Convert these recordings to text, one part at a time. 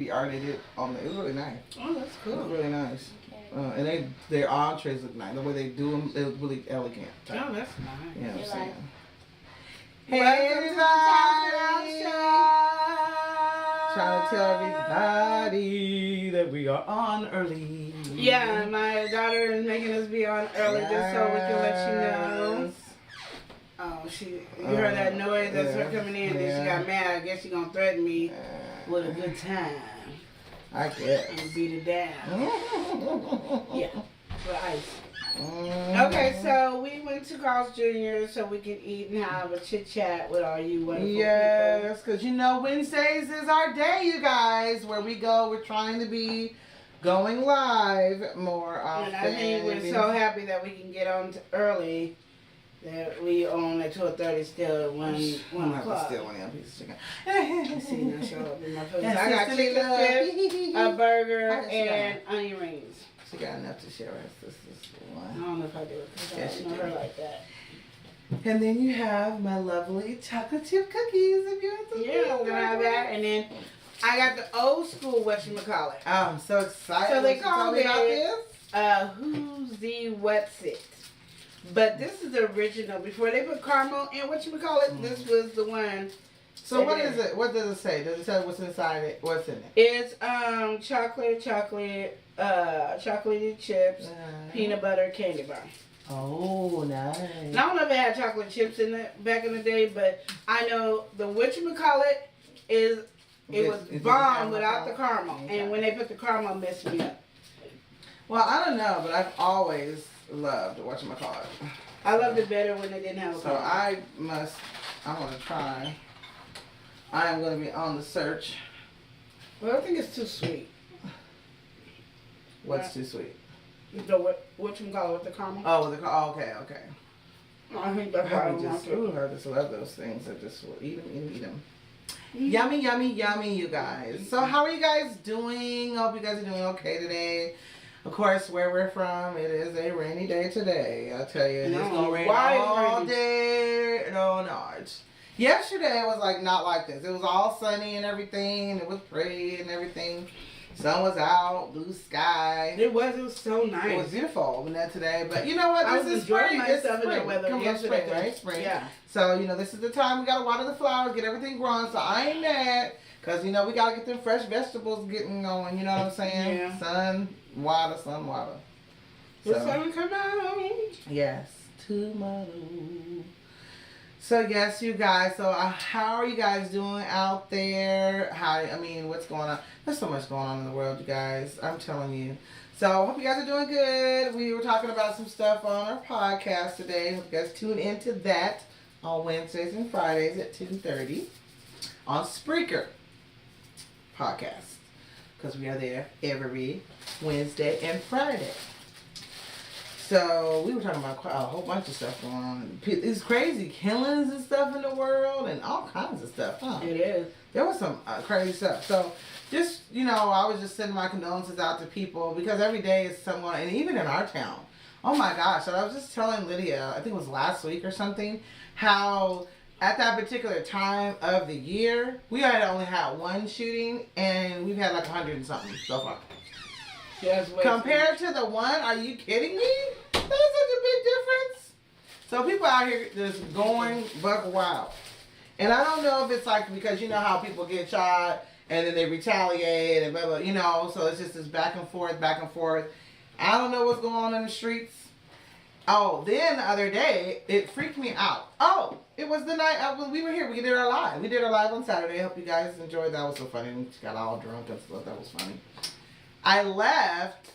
We arted it on the. It was really nice. Oh, that's It was cool. really nice. And their entrees look nice. The way they do them, they look really elegant. Oh, that's nice. You know what I'm You saying? like- Hey Welcome to the everybody! Talkitoutshow. Trying to tell everybody that we are on early. Yeah, my daughter is making us be on early just so we can let you know. Yes. Oh, you heard that noise? That's her coming in. Then she got mad. I guess she gonna threaten me with a good time I guess. and beat it down. Yeah, for ice. Mm. Okay, so we went to Carl's Jr. so we can eat and have a chit chat with all you wonderful people. Yes, because you know Wednesdays is our day, you guys, where we go. We're trying to be going live more often. And I think we're so happy that we can get on early. That we on at 12:30 still at 1 o'clock. Still one of piece of chicken. See, now show up in my food. Yes, I got sisterly chicken love. strips, a burger, I just and onion rings. She got enough to share us. This is I one. don't know if I do it because Yes, I you don't know do. her like that. And then you have my lovely chocolate chip cookies. If you want some. Yeah, I'm gonna have that. And then I got the old school whatchamacallit. Oh, I'm so excited. So they She call told me it- about this. Who's the what's it? But this is the original. Before they put caramel in whatchamacallit, this was the one. So what is it? What does it say? Does it say what's inside it? What's in it? It's chocolate, chocolatey chips, peanut butter, candy bar. Oh, nice. And I don't know if it had chocolate chips in it back in the day, but I know the whatchamacallit it was It bomb didn't have without the the caramel. Okay. And when they put the caramel, it messed me up. Well, I don't know, but I've always loved whatchamacallit. I loved it better when they didn't have a So caramel. I want to try. I am going to be on the search. Well, I think it's too sweet. What's too sweet? The whatchamacallit with the caramel. Okay. I think that's why I don't like it. I just love those things. I just will eat them. Yummy, yummy, yummy, you guys. So how are you guys doing? Hope you guys are doing okay today. Of course, where we're from, it is a rainy day today. I'll tell you, and it's going to rain all day. No. Yesterday it was like not like this. It was all sunny and everything, and it was pretty and everything. Sun was out, blue sky. It was so nice. It was beautiful today. But you know what? I This was is enjoying spring. It's myself in spring. the weather Coming up yesterday. spring, right? Spring. Yeah. So, this is the time we got to water the flowers, get everything growing. So I ain't mad. Because, we got to get them fresh vegetables getting going. You know what I'm saying? Yeah. Sun, water. The sun come out. Yes. Tomorrow. So, yes, you guys. So, how are you guys doing out there? What's going on? There's so much going on in the world, you guys. I'm telling you. So, hope you guys are doing good. We were talking about some stuff on our podcast today. Hope you guys tune into that on Wednesdays and Fridays at 2:30 on Spreaker podcast. Because we are there every Wednesday and Friday. So, we were talking about a whole bunch of stuff going on. It's crazy killings and stuff in the world and all kinds of stuff, huh? It is. There was some crazy stuff. So, just, I was just sending my condolences out to people because every day is someone, and even in our town. Oh my gosh. So I was just telling Lydia, I think it was last week or something, how at that particular time of the year, we had only had one shooting and we've had like 100 and something so far. Yes, Compared to the one, are you kidding me? That's such a big difference. So people out here just going buck wild. And I don't know if it's like because you know how people get shot and then they retaliate and blah, blah, so it's just this back and forth. I don't know what's going on in the streets. Oh, then the other day, it freaked me out. Oh, it was the night we were here. We did our live. We did our live on Saturday. I hope you guys enjoyed. That was so funny. We got all drunk and stuff. That was funny. I left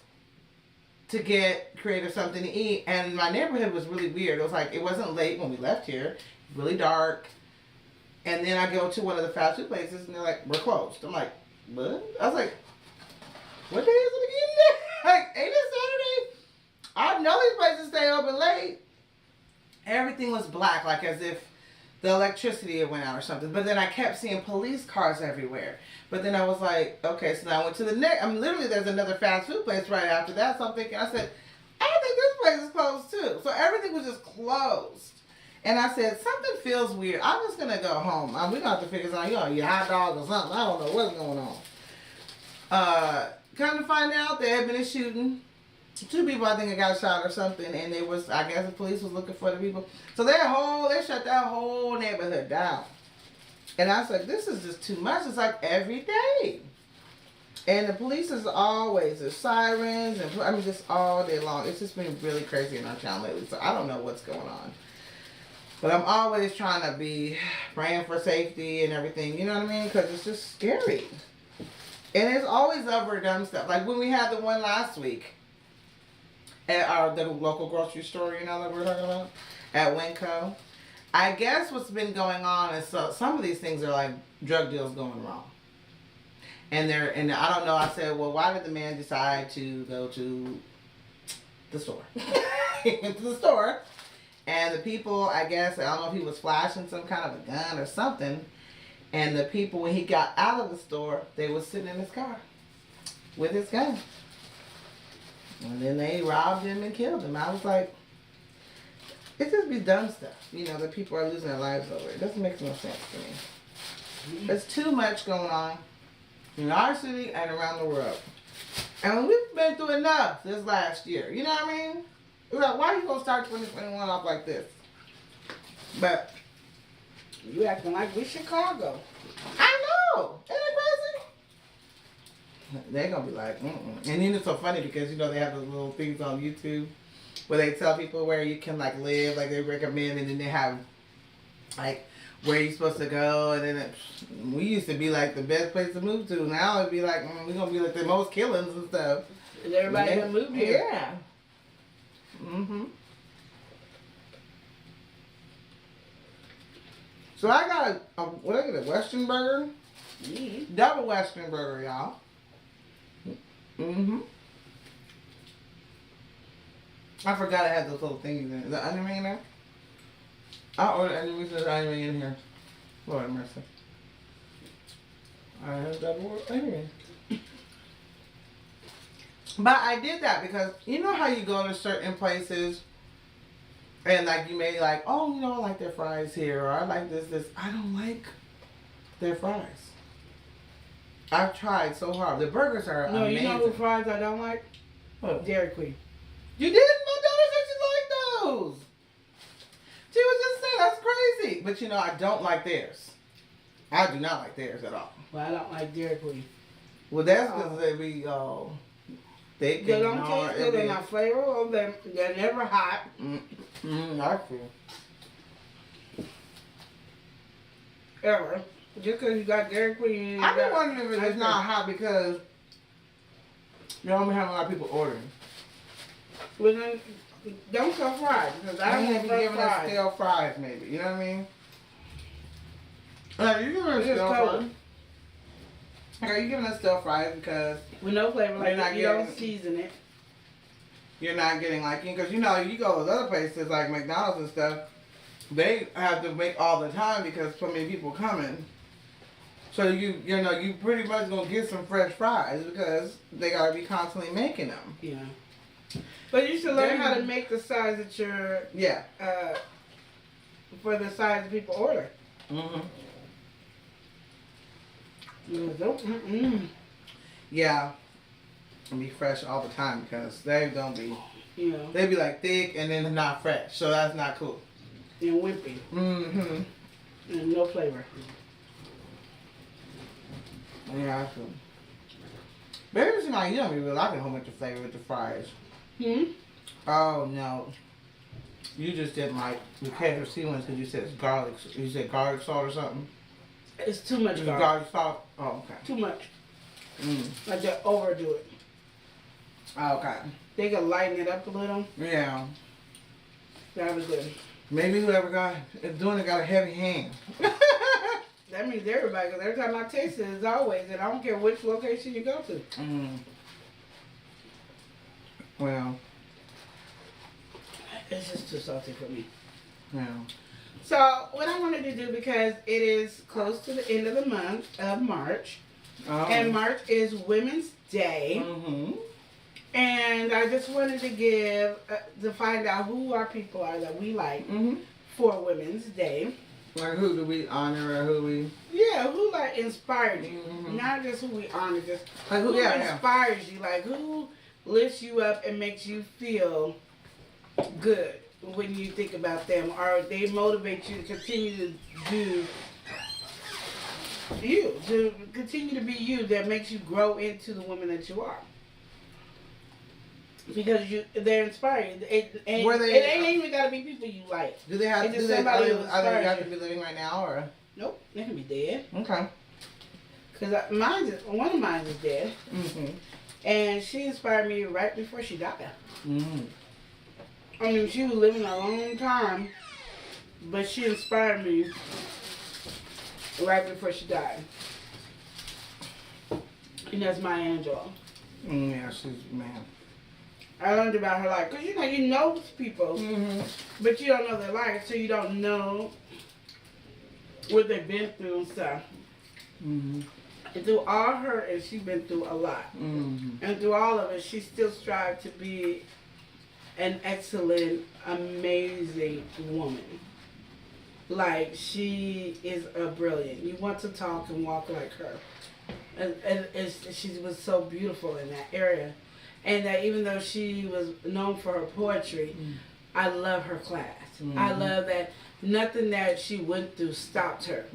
to get creative something to eat, and my neighborhood was really weird. It was like, it wasn't late when we left here. Really dark. And then I go to one of the fast food places, and they're like, we're closed. I'm like, what? I was like, what day is it again? Like, ain't it Saturday? I know these places stay open late. Everything was black, like as if the electricity had went out or something. But then I kept seeing police cars everywhere. But then I was like, okay, so now I went to the next. Literally, there's another fast food place right after that. So I'm thinking, I said, I think this place is closed too. So everything was just closed. And I said, something feels weird. I'm just going to go home. We're going to have to figure something out. Your hot dog or something. I don't know what's going on. Come to find out, there had been a shooting. 2 people, I think, had got shot or something, and they was, I guess, the police was looking for the people. So they shut that whole neighborhood down. And I was like, this is just too much. It's like every day. And the police is always, there's sirens, and I mean, just all day long. It's just been really crazy in our town lately, so I don't know what's going on. But I'm always trying to be praying for safety and everything, you know what I mean? Because it's just scary. And it's always overdone stuff. Like when we had the one last week at the local grocery store, you know, that we're talking about, at Winco. I guess what's been going on is some of these things are like drug deals going wrong. And I don't know, I said, well, why did the man decide to go to the store? He went to the store, and the people, I guess, I don't know if he was flashing some kind of a gun or something, and the people, when he got out of the store, they was sitting in his car with his gun. And then they robbed him and killed him. I was like, it just be dumb stuff, you know, that people are losing their lives over. It doesn't make no sense to me. There's too much going on in our city and around the world. And we've been through enough this last year. You know what I mean? We're like, why are you going to start 2021 off like this? But You acting like we Chicago. I know. Isn't it crazy? They're going to be like, mm-mm. And then it's so funny because, you know, they have those little things on YouTube where they tell people where you can, like, live. Like, they recommend, and then they have, like, where you're supposed to go, and then we used to be like the best place to move to. Now it'd be like we're gonna be like the most killings and stuff. Is everybody gonna move here? Yeah. So I got a Western burger, double Western burger, y'all. I forgot I had those little things in it. Is the onion ring in there? I ordered onion rings and onion ring in here. Lord have mercy. I have double onion ring. But I did that because you know how you go to certain places and like you may like, oh, you know, I like their fries here, or I like this. I don't like their fries. I've tried so hard. The burgers are amazing. You know what fries I don't like? What? Dairy Queen. You didn't? My daughter said she liked those. She was just saying that's crazy. But you know, I don't like theirs. I do not like theirs at all. Well, I don't like Dairy Queen. Well, that's because they be thick. They don't taste good. They're not flavorful. They're never hot. I feel. Ever. Just because you got Dairy Queen. I've been wondering if it's not hot because you don't have a lot of people ordering. Well, then, don't sell fries. Because I don't be giving us stale fries, maybe. You know what I mean? Like, you giving us stale fries? Okay, you giving us stale fries because with no flavor, like you don't season it. You're not getting like, because you know, you go to other places like McDonald's and stuff, they have to make all the time because so many people coming. So you know, you pretty much gonna get some fresh fries because they gotta be constantly making them. Yeah. But you should learn how to make the size that you're for the size people order. Yeah, and be fresh all the time because they don't be. Yeah. They be like thick and then not fresh, so that's not cool. And wimpy. And no flavor. Yeah, I feel. Baby, it's not yummy, but I can hold much flavor with the fries. Oh no, you just didn't like the KFC ones because you said it's garlic. You said garlic salt or something. It's too much garlic. Garlic salt. Oh, okay. Too much. Like they overdo it. Okay. They can lighten it up a little. Yeah. That was good. Maybe whoever is doing it got a heavy hand. That means everybody, because every time I taste it, it's always, and I don't care which location you go to. Well. It's just too salty for me. Yeah. So, what I wanted to do, because it is close to the end of the month of March, and March is Women's Day, and I just wanted to find out who our people are that we like for Women's Day. Like who do we honor or who we? Yeah, who like inspired you? Not just who we honor, just like who inspires you. Like who lifts you up and makes you feel good when you think about them, or they motivate you to continue to do you, to continue to be you, that makes you grow into the woman that you are. Because they're inspiring. It ain't even gotta be people you like. Do they have? Do they have to be living right now or? Nope, they can be dead. Okay. Cause one of mine is dead, and she inspired me right before she died. I mean, she was living a long time, but she inspired me right before she died. And that's Maya Angelou. Yeah, she's man. I learned about her life. Because, you know people, but you don't know their life, so you don't know what they've been through and stuff. And through all her, and she's been through a lot. And through all of it, she still strived to be an excellent, amazing woman. Like, she is a brilliant. You want to talk and walk like her. And she was so beautiful in that area. And that even though she was known for her poetry, I love her class. I love that nothing that she went through stopped her.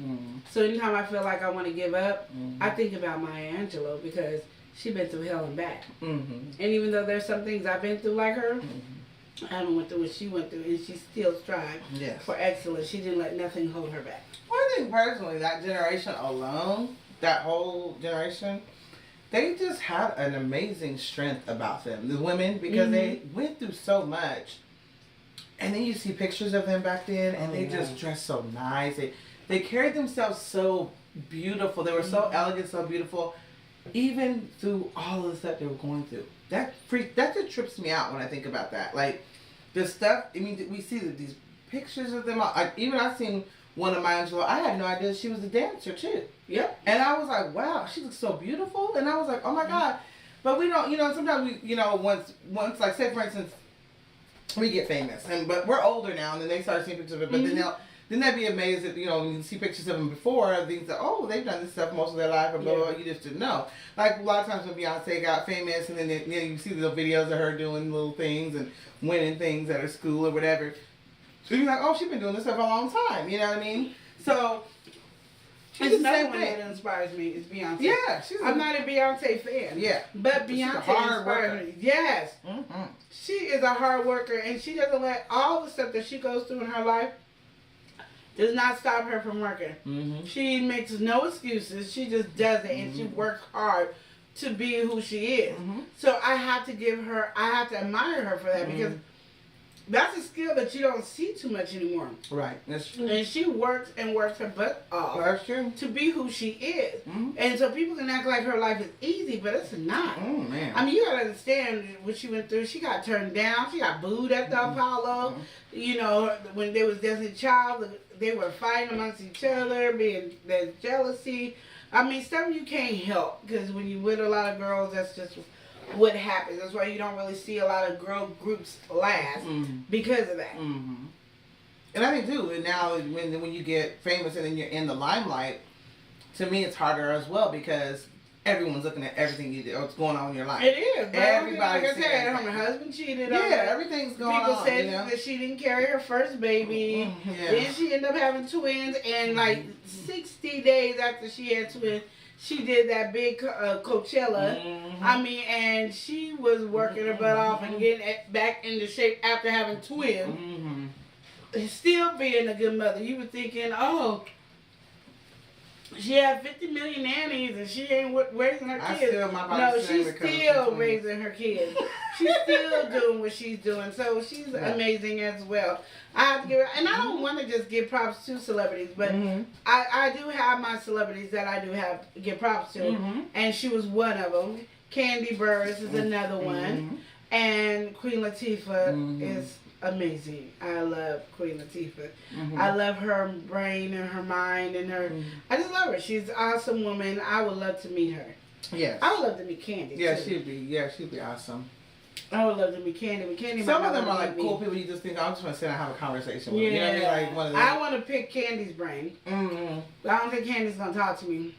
So anytime I feel like I want to give up, I think about Maya Angelou because she's been through hell and back. And even though there's some things I've been through like her, I haven't went through what she went through, and she still strived for excellence. She didn't let nothing hold her back. Well, I think personally, that generation alone, that whole generation, they just had an amazing strength about them, the women, because they went through so much. And then you see pictures of them back then, and they just dressed so nice. They carried themselves so beautiful. They were so elegant, so beautiful, even through all of the stuff they were going through. That just trips me out when I think about that. Like, the stuff, I mean, we see these pictures of them. Even I seen one of Maya Angelou. I had no idea she was a dancer, too. Yep. And I was like, wow, she looks so beautiful. And I was like, oh my God. But we don't, sometimes we, once like, say for instance, we get famous. But we're older now, and then they start seeing pictures of it. But then they'd be amazed that, when you see pictures of them before, things that, oh, they've done this stuff most of their life, or blah, blah, blah, you just didn't know. Like, a lot of times when Beyonce got famous, and then you see the videos of her doing little things and winning things at her school or whatever. So you're like, oh, she's been doing this stuff for a long time, you know what I mean? So, it's another one that inspires me is Beyonce. Yeah, I'm not a Beyonce fan. Yeah, but Beyonce inspires me. Yes, she is a hard worker, and she doesn't let all the stuff that she goes through in her life does not stop her from working. She makes no excuses. She just does it, and she works hard to be who she is. So I have to admire her for that because that's a skill that you don't see too much anymore. Right. That's true. And she works her butt off. That's true. To be who she is. And so people can act like her life is easy, but it's not. Oh, man. I mean, you gotta understand what she went through. She got turned down. She got booed at the Apollo. When they was Destiny's Child, they were fighting amongst each other, there's jealousy. I mean, stuff you can't help. Because when you with a lot of girls, that's just what happens. That's why you don't really see a lot of girl groups last because of that. And I think too, and now when you get famous and then you're in the limelight, to me it's harder as well because everyone's looking at everything you do, what's going on in your life. It is. Everybody's like I said, her husband cheated on her. Yeah, everything's going on. People said that she didn't carry her first baby. Then she ended up having twins, and like 60 days after she had twins, she did that big Coachella. I mean, and she was working her butt off and getting back into shape after having twins. Still being a good mother. You were thinking, oh, she had 50 million nannies and she ain't raising her kids. No, she's still raising her kids. She's still doing what she's doing. So she's amazing as well. I have to give her, and I don't want to just give props to celebrities, but I do have my celebrities that I do have to give props to, and she was one of them. Candy Burris is another one, and Queen Latifah is amazing. I love Queen Latifah. I love her brain and her mind and her. I just love her. She's an awesome woman. I would love to meet her. Yes. I would love to meet Candy. Yeah, too. She'd be awesome. I would love to meet Candy, but Candy. Some of them are like cool people. You just think, I'm just gonna sit and have a conversation with. Yeah. You know what I mean? Like one of them. I want to pick Candy's brain. Mm-hmm. But I don't think Candy's gonna talk to me.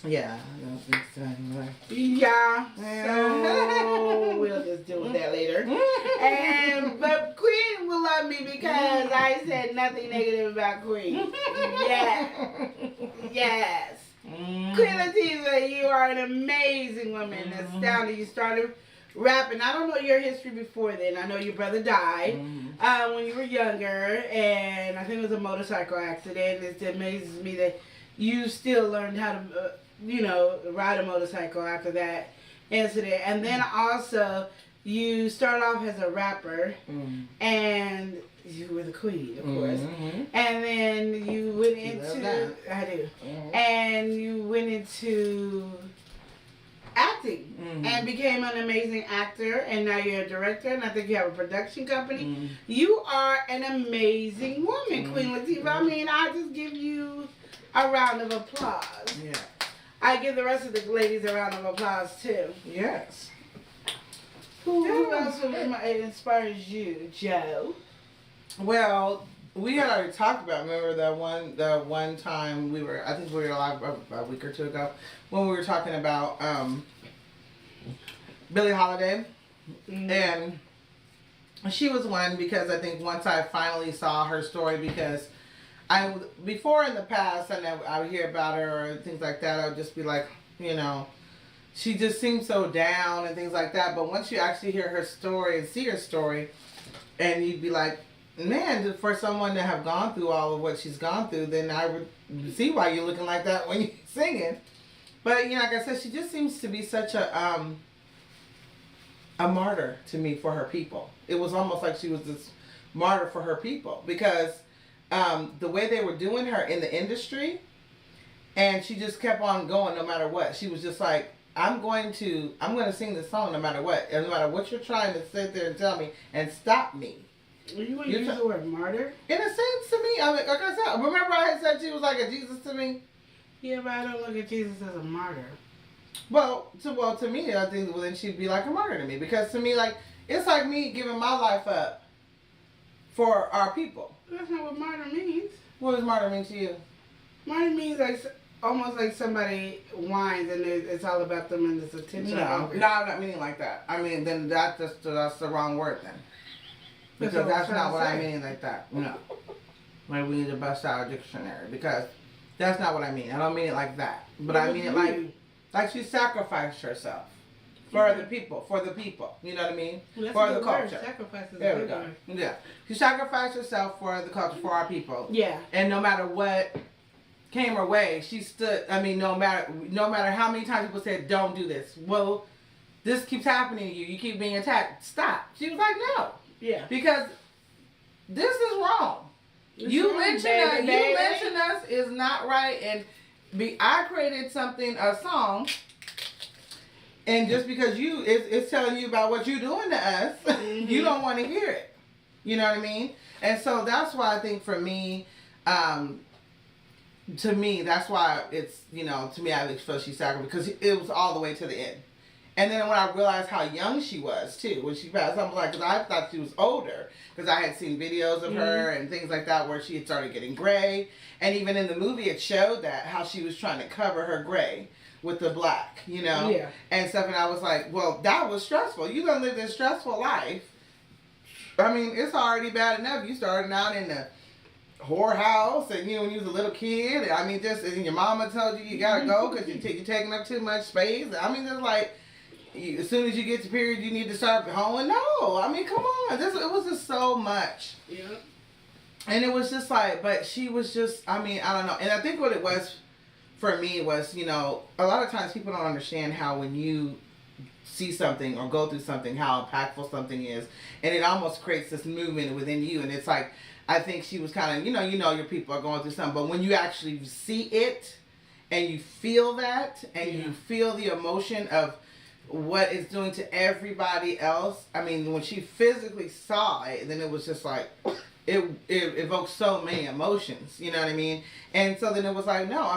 Yeah, I don't think so anyway. Yeah. So we'll just deal with that later. But Queen will love me because I said nothing negative about Queen. Yes. Yes. Queen Latifah, you are an amazing woman. Astounding. You started rapping. I don't know your history before then. I know your brother died when you were younger, and I think it was a motorcycle accident. It amazes me that you still learned how to, ride a motorcycle after that incident. And then also, you started off as a rapper, and you were the queen, of course. And then you went into, I do, and you went into acting and became an amazing actor, and now you're a director, and I think you have a production company. You are an amazing woman, Queen Latifah. I mean, I just give you a round of applause. Yeah. I give the rest of the ladies a round of applause too. Yes. Who else inspires you, Joe? Well, we had already talked about. Remember the one time I think we were live a week or two ago when we were talking about Billie Holiday, and she was one because I think once I finally saw her story, because before in the past I would hear about her or things like that, I would just be like, she just seemed so down and things like that. But once you actually hear her story and see her story, and you'd be like, man, for someone to have gone through all of what she's gone through, then I would see why you're looking like that when you're singing. But, like I said, she just seems to be such a martyr to me for her people. It was almost like she was this martyr for her people, because the way they were doing her in the industry, and she just kept on going no matter what. She was just like, I'm going to sing this song no matter what. And no matter what you're trying to sit there and tell me and stop me. You want to use the word martyr? In a sense, to me, I mean, like I said, remember I had said she was like a Jesus to me? Yeah, but I don't look at Jesus as a martyr. Well, to me, I think then she'd be like a martyr to me, because to me, like, it's like me giving my life up for our people. That's not what martyr means. What does martyr mean to you? Martyr means almost like somebody whines and it's all about them and this attention. No, I'm not meaning like that. I mean, then that's the wrong word then. Because that's not what I mean like that. No. Like, we need to bust out a dictionary, because that's not what I mean. I don't mean it like that. But I mean it like she sacrificed herself for the people. You know what I mean? Well, for the culture. Sacrifice is There we go. Yeah. She sacrificed herself for the culture, for our people. Yeah. And no matter what came her way, she stood. I mean, no matter how many times people said, don't do this. Well, this keeps happening to you. You keep being attacked. Stop. She was like, no. Yeah. Because this is wrong. You mention us is not right. And I created a song, and just because it's telling you about what you're doing to us, you don't want to hear it. You know what I mean? And so that's why I think for me, to me, that's why it's, to me, I feel she sacrificed, because it was all the way to the end. And then when I realized how young she was, too, when she passed, I was like, because I thought she was older, because I had seen videos of her and things like that where she had started getting gray. And even in the movie, it showed that, how she was trying to cover her gray with the black, Yeah. and stuff. And I was like, well, that was stressful. You done lived this stressful life. I mean, it's already bad enough. You started out in the whorehouse, and when you was a little kid, I mean, and your mama told you gotta go because you're taking up too much space. I mean, just like, as soon as you get to period, you need to start hoeing. No, I mean, come on. It was just so much. Yeah. And it was just like, but she was just, I mean, I don't know. And I think what it was for me was, a lot of times people don't understand how when you see something or go through something, how impactful something is. And it almost creates this movement within you. And it's like, I think she was kind of, your people are going through something. But when you actually see it and you feel that and you feel the emotion of what it's doing to everybody else. I mean, when she physically saw it, then it was just like, it evoked so many emotions, you know what I mean? And so then it was like, no,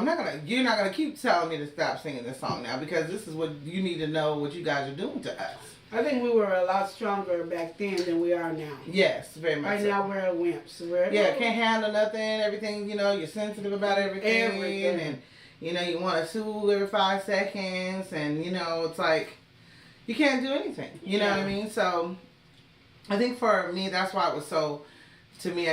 you're not gonna keep telling me to stop singing this song now, because this is what you need to know what you guys are doing to us. I think we were a lot stronger back then than we are now. Yes, very much. Right so. now we're wimps. Can't handle nothing. Everything, you're sensitive about everything. And you want to sue every 5 seconds, and it's like you can't do anything. You know what I mean? So I think for me, that's why it was so. To me,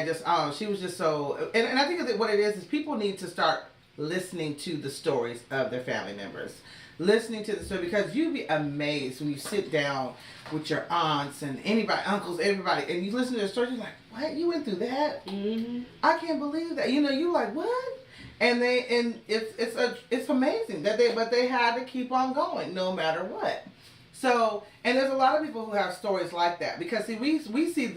she was just so, and I think that what it is people need to start listening to the stories of their family members. Listening to the story, because you'd be amazed when you sit down with your aunts and anybody, uncles, everybody, and you listen to their stories, you're like, what? You went through that? Mm-hmm. I can't believe that. You're like, what? And it's amazing that they had to keep on going no matter what. So, and there's a lot of people who have stories like that, because see, we see we see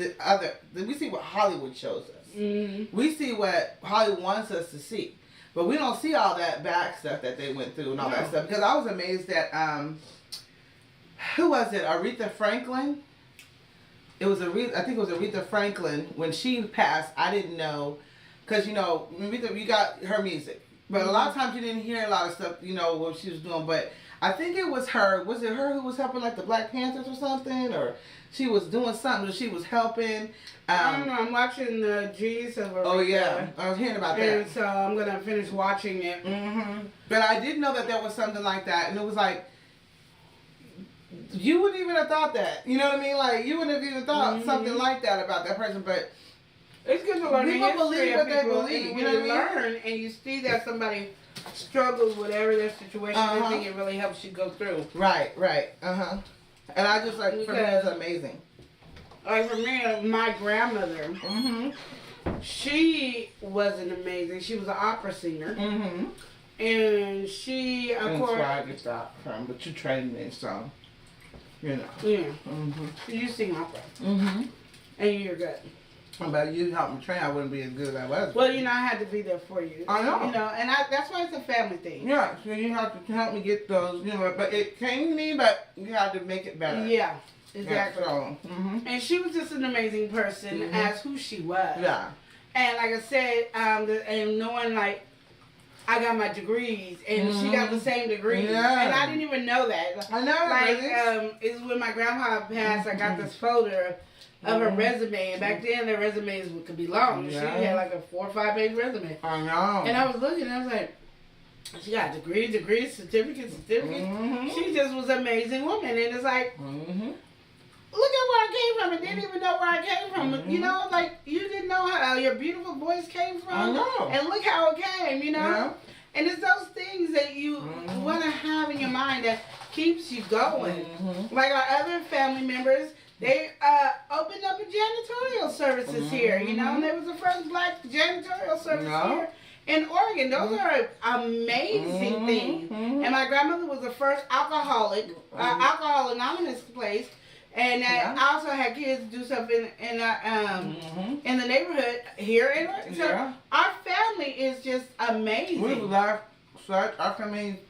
what Hollywood shows us. Mm-hmm. We see what Hollywood wants us to see. But we don't see all that back stuff that they went through and all that stuff. Because I was amazed at, who was it? Aretha Franklin? I think it was Aretha Franklin. When she passed, I didn't know. Because, Aretha, you got her music. But a lot of times you didn't hear a lot of stuff, what she was doing. But I think it was her. Was it her who was helping, like, the Black Panthers or something? Or she was doing something. She was helping. I don't know. I'm watching the G's of Aretha. Oh, yeah. I was hearing about that. And so I'm going to finish watching it. Mm-hmm. But I did know that there was something like that. And it was like, you wouldn't even have thought that. You know what I mean? Like, you wouldn't have even thought something like that about that person. But it's good to learn people believe what they believe. When you learn and you see that somebody struggles with whatever their situation, I think it really helps you go through. Right. Uh-huh. And I just, like, for me, it's amazing. Like for me, my grandmother, she wasn't amazing. She was an opera singer. Mm-hmm. And she, of course... That's why I get that from, but you trained me, so, Yeah. Mm-hmm. You sing opera. Mm-hmm. And you're good. But you helped me train, I wouldn't be as good as I was. Well, I had to be there for you. I know. And that's why it's a family thing. Yeah, so you have to help me get those, but it came to me, but you had to make it better. Yeah. Exactly. Yeah, so, And she was just an amazing person as who she was. Yeah. And like I said, and knowing like I got my degrees and she got the same degrees. Yeah. And I didn't even know that. I know. Like it's when my grandpa passed, I got this folder of her resume, and back then their resumes could be long. Yeah. She had like a 4 or 5 page resume. I know. And I was looking and I was like, she got degrees, certificates. She just was an amazing woman. And it's like, look at where I came from and didn't even know where I came from. Like you didn't know how your beautiful voice came from. I know. And look how it came, Yeah. And it's those things that you want to have in your mind that keeps you going. Like our other family members, they opened up a janitorial services here, and they was the first black janitorial service here in Oregon. Those are amazing things. And my grandmother was the first Alcohol Anonymous place. And I also had kids do stuff in the neighborhood here. And so our family is just amazing. We've left our family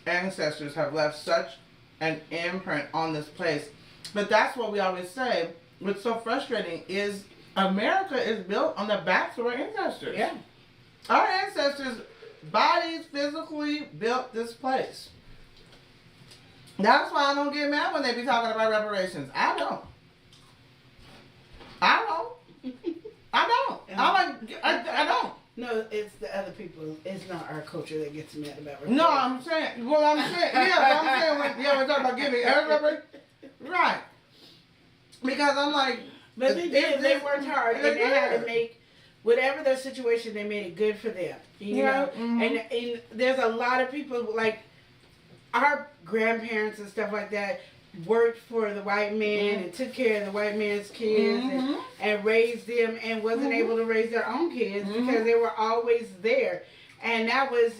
ancestors have left such an imprint on this place. But that's what we always say. What's so frustrating is America is built on the backs of our ancestors. Yeah. Our ancestors' bodies physically built this place. That's why I don't get mad when they be talking about reparations. I don't. I don't. No, it's the other people. It's not our culture that gets mad about reparations. No, I'm saying. We're talking about giving everybody. Right. Because I'm like. But they did. They worked hard. And they had to make whatever their situation, they made it good for them. You know? And there's a lot of people, like, our grandparents and stuff like that worked for the white man and took care of the white man's kids and raised them and wasn't able to raise their own kids because they were always there. And that was,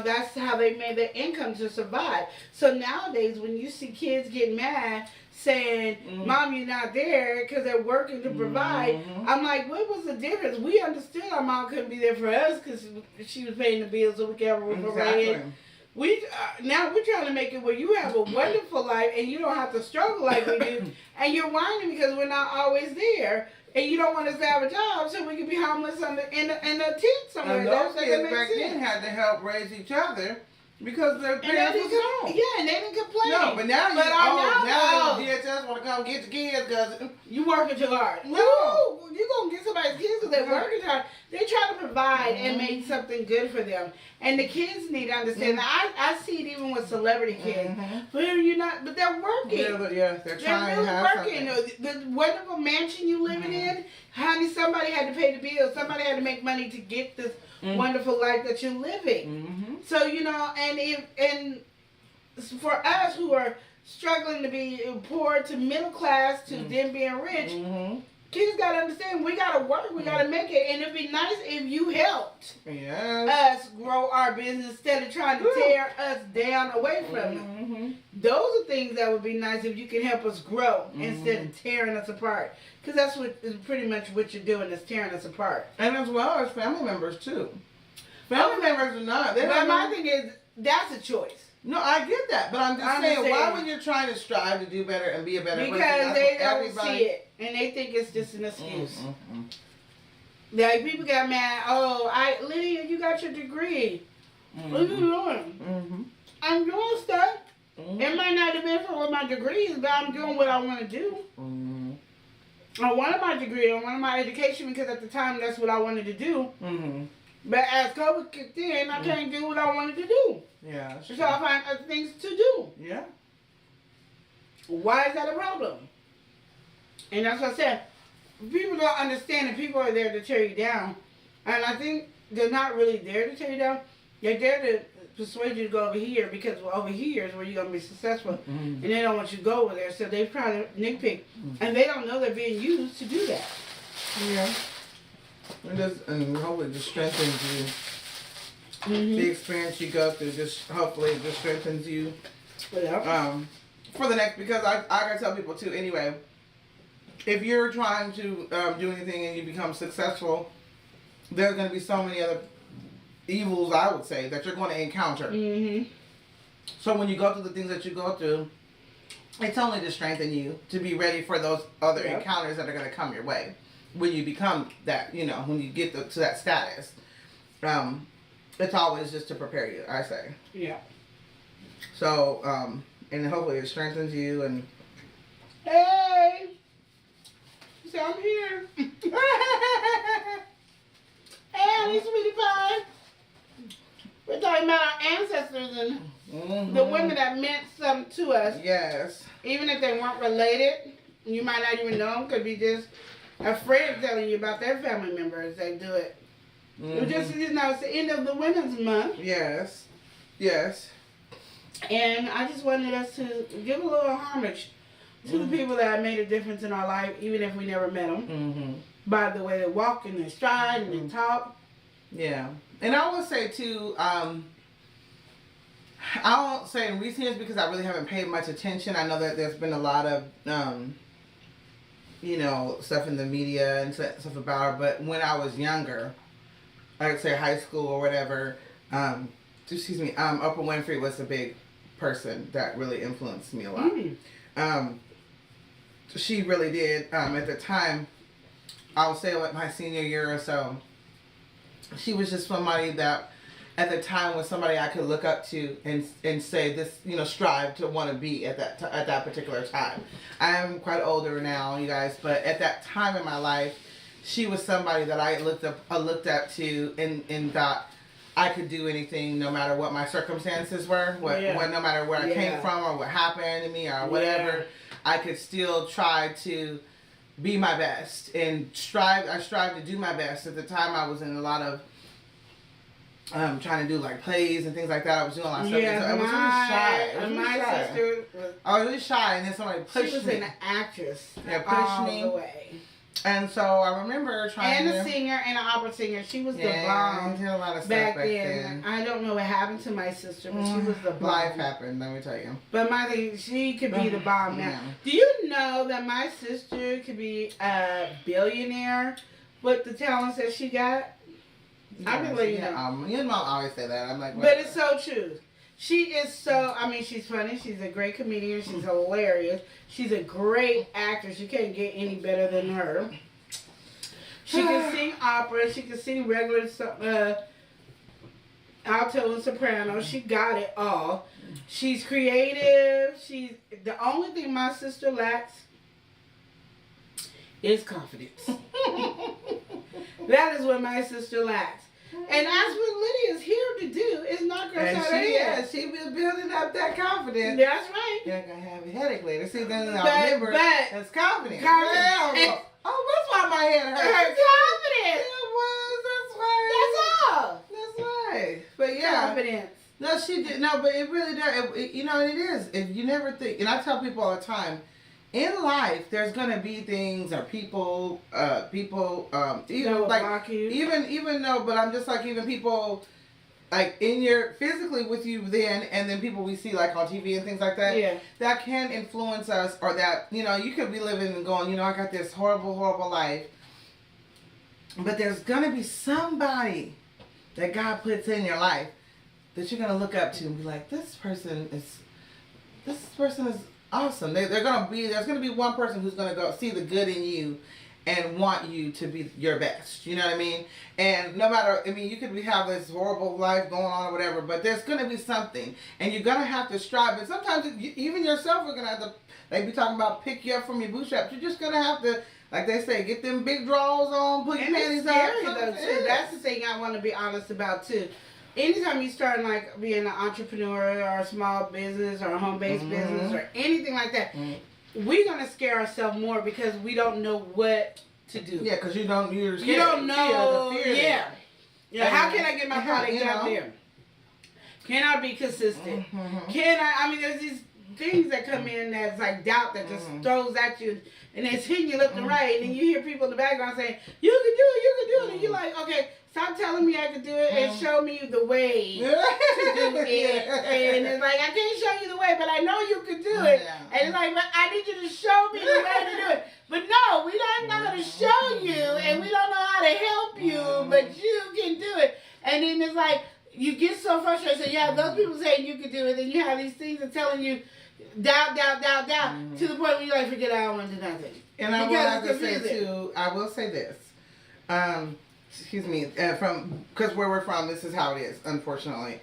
that's how they made their income to survive. So nowadays, when you see kids get mad saying, Mom, you're not there because they're working to provide, I'm like, what was the difference? We understood our mom couldn't be there for us because she was paying the bills so we could have a roof over our head. Now we're trying to make it where you have a wonderful life and you don't have to struggle like we do. And you're whining because we're not always there. And you don't want us to have a job so we can be homeless in a tent somewhere. And those kids back then had to help raise each other because their parents was gone. Yeah, and they didn't complain. No, but now the DHS want to don't get your kids because you working too hard. No. You gonna get somebody's kids because they're working hard. They're trying to provide and make something good for them. And the kids need to understand that. I see it even with celebrity kids. But you're not, but they're working. Yeah, they're trying really to have working. something. The wonderful mansion you living in, honey, somebody had to pay the bills. Somebody had to make money to get this wonderful life that you're living. So, you know, and for us who are struggling to be poor to middle class to then being rich, kids got to understand we got to work, we got to make it, and it'd be nice if you helped us grow our business instead of trying to tear us down away from it. Those are things that would be nice if you can help us grow instead of tearing us apart, because that's what is pretty much what you're doing, is tearing us apart. And as well as family members too. Family members are not. But my thing is, that's a choice. No, I get that, but I'm just saying, why when you're trying to strive to do better and be a better person? Because they don't see it, and they think it's just an excuse. Like, people got mad, Lydia, you got your degree. What are you doing? I'm doing stuff. It might not have been for what my degree is, but I'm doing what I want to do. I wanted my degree, I wanted my education because at the time that's what I wanted to do. But as COVID kicked in, I can't do what I wanted to do. Yeah. So I find other things to do. Yeah. Why is that a problem? And that's what I said. People don't understand that people are there to tear you down. And I think they're not really there to tear you down. They're there to persuade you to go over here because over here is where you're going to be successful. And they don't want you to go over there. So they try to nitpick. And they don't know they're being used to do that. Yeah. And hopefully it just strengthens you. The experience you go through, hopefully it just strengthens you. For the next, because I gotta tell people too, anyway, if you're trying to do anything and you become successful, there's gonna be so many other evils, I would say, that you're going to encounter. So when you go through the things that you go through, it's only to strengthen you, to be ready for those other encounters that are going to come your way. When you become that, you know, when you get to that status, it's always just to prepare you, I say. Yeah. So, and hopefully it strengthens you and... Hey! So I'm here. Hey, sweetie pie. We're talking about our ancestors and the women that meant something to us. Yes. Even if they weren't related, you might not even know them, could be just a friend telling you about their family members that do it. Just, you know, it's the end of the Women's Month. Yes. Yes. And I just wanted us to give a little homage to the people that made a difference in our life, even if we never met them. By the way they walk and they stride and they talk. Yeah. And I would say too, I won't say in recent years because I really haven't paid much attention. I know that there's been a lot of, you know, stuff in the media and stuff about her. But when I was younger, I would say high school or whatever, Oprah Winfrey was a big person that really influenced me a lot. She really did. At the time, I would say like my senior year or so, she was just somebody that at the time was somebody I could look up to and say this, you know, strive to want to be at that particular time. I am quite older now, you guys, but at that time in my life, she was somebody that I looked up to and thought I could do anything no matter what my circumstances were, no matter where I came from or what happened to me or whatever, I could still try to be my best and I strive to do my best. At the time I was in a lot of trying to do like plays and things like that. I was doing a lot of stuff. Yeah, so I was really shy. My sister I was really shy, and then somebody pushed me. She was an actress. Yeah, pushed me all the way. And so I remember trying a singer and an opera singer. She was the bomb. Did a lot of stuff back then. I don't know what happened to my sister, but she was the bomb. Life happened, let me tell you. But my thing, she could be the bomb now. Do you know that my sister could be a billionaire with the talents that she got? I can let you know. Your mom always say that. I'm like, but it's so true. She is so, I mean, she's funny. She's a great comedian. She's hilarious. She's a great actress. You can't get any better than her. She can sing opera. She can sing regular alto and soprano. She got it all. She's creative. The only thing my sister lacks is confidence. That is what my sister lacks. And that's what Lydia's here to do, is knock her And head. she be building up that confidence. That's right. You're not going to have a headache later. See, then But- I remember that's confidence. Yeah. Oh, that's why my head hurt. Her confidence. It was. That's right. That's all. That's right. But yeah. Confidence. No, she did. No, but it really does. You know, it is. If you never think, and I tell people all the time, in life, there's gonna be things or people, even will like block you. even though, but I'm just like even people, like in your physically with you then, and then people we see like on TV and things like that. Yeah. That can influence us, or that you could be living and going, I got this horrible life, but there's gonna be somebody that God puts in your life that you're gonna look up to and be like, this person is awesome. There's gonna be one person who's gonna go see the good in you and want you to be your best. You know what I mean? And no matter, you could have this horrible life going on or whatever, but there's gonna be something, and you're gonna have to strive. And sometimes even yourself are gonna have to, like we talking about, pick you up from your bootstraps. You're just gonna have to, like they say, get them big drawers on, put your panties up. Though, too. That's the thing I want to be honest about too. Anytime you start like being an entrepreneur or a small business or a home-based business or anything like that, we're gonna scare ourselves more because we don't know what to do. Yeah, because you don't know. Fear. Yeah. How can I get my product out there? Can I be consistent? Can I? There's these things that come in that's like doubt that just throws at you, and it's hitting you left and right, and then you hear people in the background saying, "You can do it," and you're like, "Okay, stop telling me I can do it and show me the way to do it." And it's like, I can't show you the way, but I know you can do it. And it's like, but I need you to show me the way to do it. But no, we don't know how to show you, and we don't know how to help you, but you can do it. And then it's like, you get so frustrated. So you have those people saying you can do it, and you have these things that telling you doubt, to the point where you're like, forget it, I don't want to do nothing. And I will have to say too, I will say this. Excuse me, because where we're from, this is how it is, unfortunately.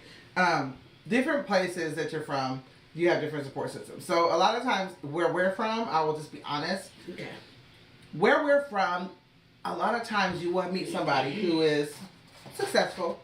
Different places that you're from, you have different support systems. So a lot of times where we're from, I will just be honest. Okay. Where we're from, a lot of times you will meet somebody who is successful.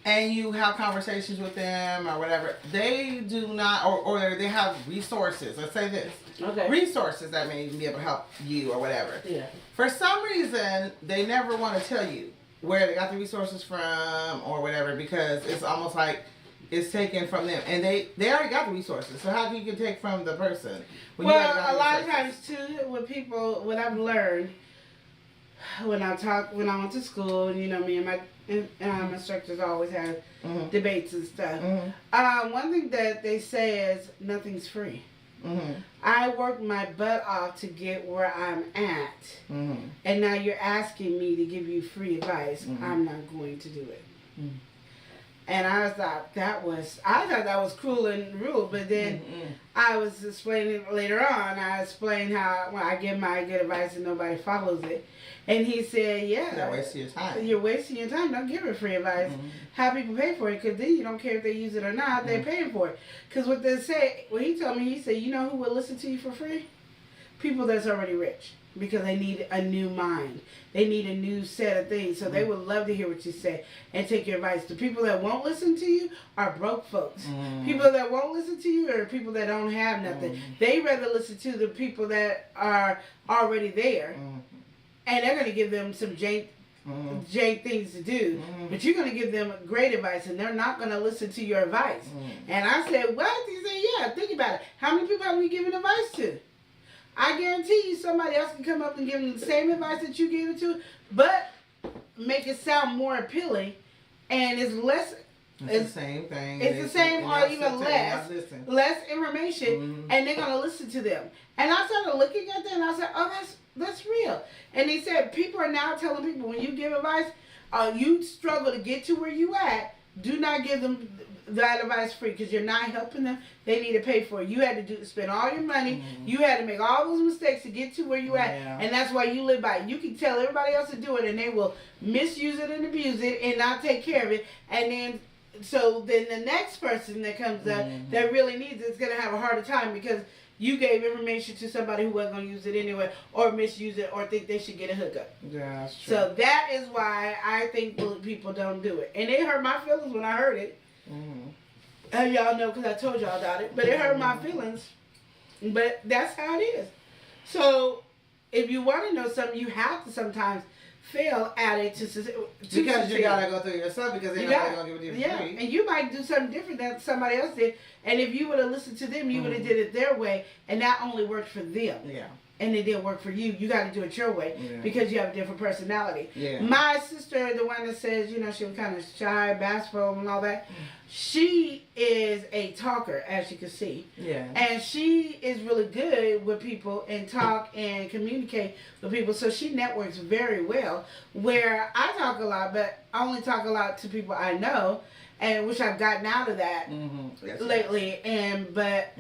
And you have conversations with them or whatever. They do not, or they have resources. Let's say this. Okay. Resources that may even be able to help you or whatever. Yeah. For some reason, they never want to tell you where they got the resources from or whatever, because it's almost like it's taken from them. And they already got the resources. So how can you take from the person? Well, a lot of times too, with people, what I've learned when I went to school, and me and my instructors always have debates and stuff. One thing that they say is nothing's free. I worked my butt off to get where I'm at, and now you're asking me to give you free advice. I'm not going to do it. And I thought that was cruel and rude. But then I was explaining later on. I explained how when I give my good advice and nobody follows it. And he said, "Yeah, you're wasting your time. You're wasting your time. Don't give it free advice. Have people pay for it, because then you don't care if they use it or not. They're paying for it. Because what they say, what he told me, he said, you know who will listen to you for free? People that's already rich, because they need a new mind. They need a new set of things. So they would love to hear what you say and take your advice. The people that won't listen to you are broke folks. People that won't listen to you are people that don't have nothing. They rather listen to the people that are already there. And they're going to give them some jank things to do. But you're going to give them great advice, and they're not going to listen to your advice. And I said, what? He said, yeah, think about it. How many people have we given advice to? I guarantee you somebody else can come up and give them the same advice that you gave it to, but make it sound more appealing, and it's less... It's the same thing. It's the same or even less information, and they're going to listen to them. And I started looking at that, and I said, oh, that's real. And he said, people are now telling people, when you give advice, you struggle to get to where you at, do not give them that advice free, because you're not helping them. They need to pay for it. You had to spend all your money. You had to make all those mistakes to get to where you at, and that's why you live by it. You can tell everybody else to do it, and they will misuse it and abuse it and not take care of it, and then so then the next person that comes up that really needs it is going to have a harder time because you gave information to somebody who wasn't going to use it anyway, or misuse it, or think they should get a hookup. Yeah, that's true. So that is why I think people don't do it. And it hurt my feelings when I heard it. Y'all know because I told y'all about it. But it hurt my feelings. But that's how it is. So if you want to know something, you have to sometimes fail at it to because you gotta go through it yourself because they're not gonna give it to you. Yeah, and you might do something different than somebody else did. And if you would have listened to them, you would have did it their way, and that only worked for them. Yeah. And it didn't work for you. You got to do it your way because you have a different personality. Yeah. My sister, the one that says, you know, she was kind of shy, bashful, and all that. She is a talker, as you can see. Yeah. And she is really good with people and talk and communicate with people. So she networks very well. Where I talk a lot, but I only talk a lot to people I know, and which I've gotten out of that lately. But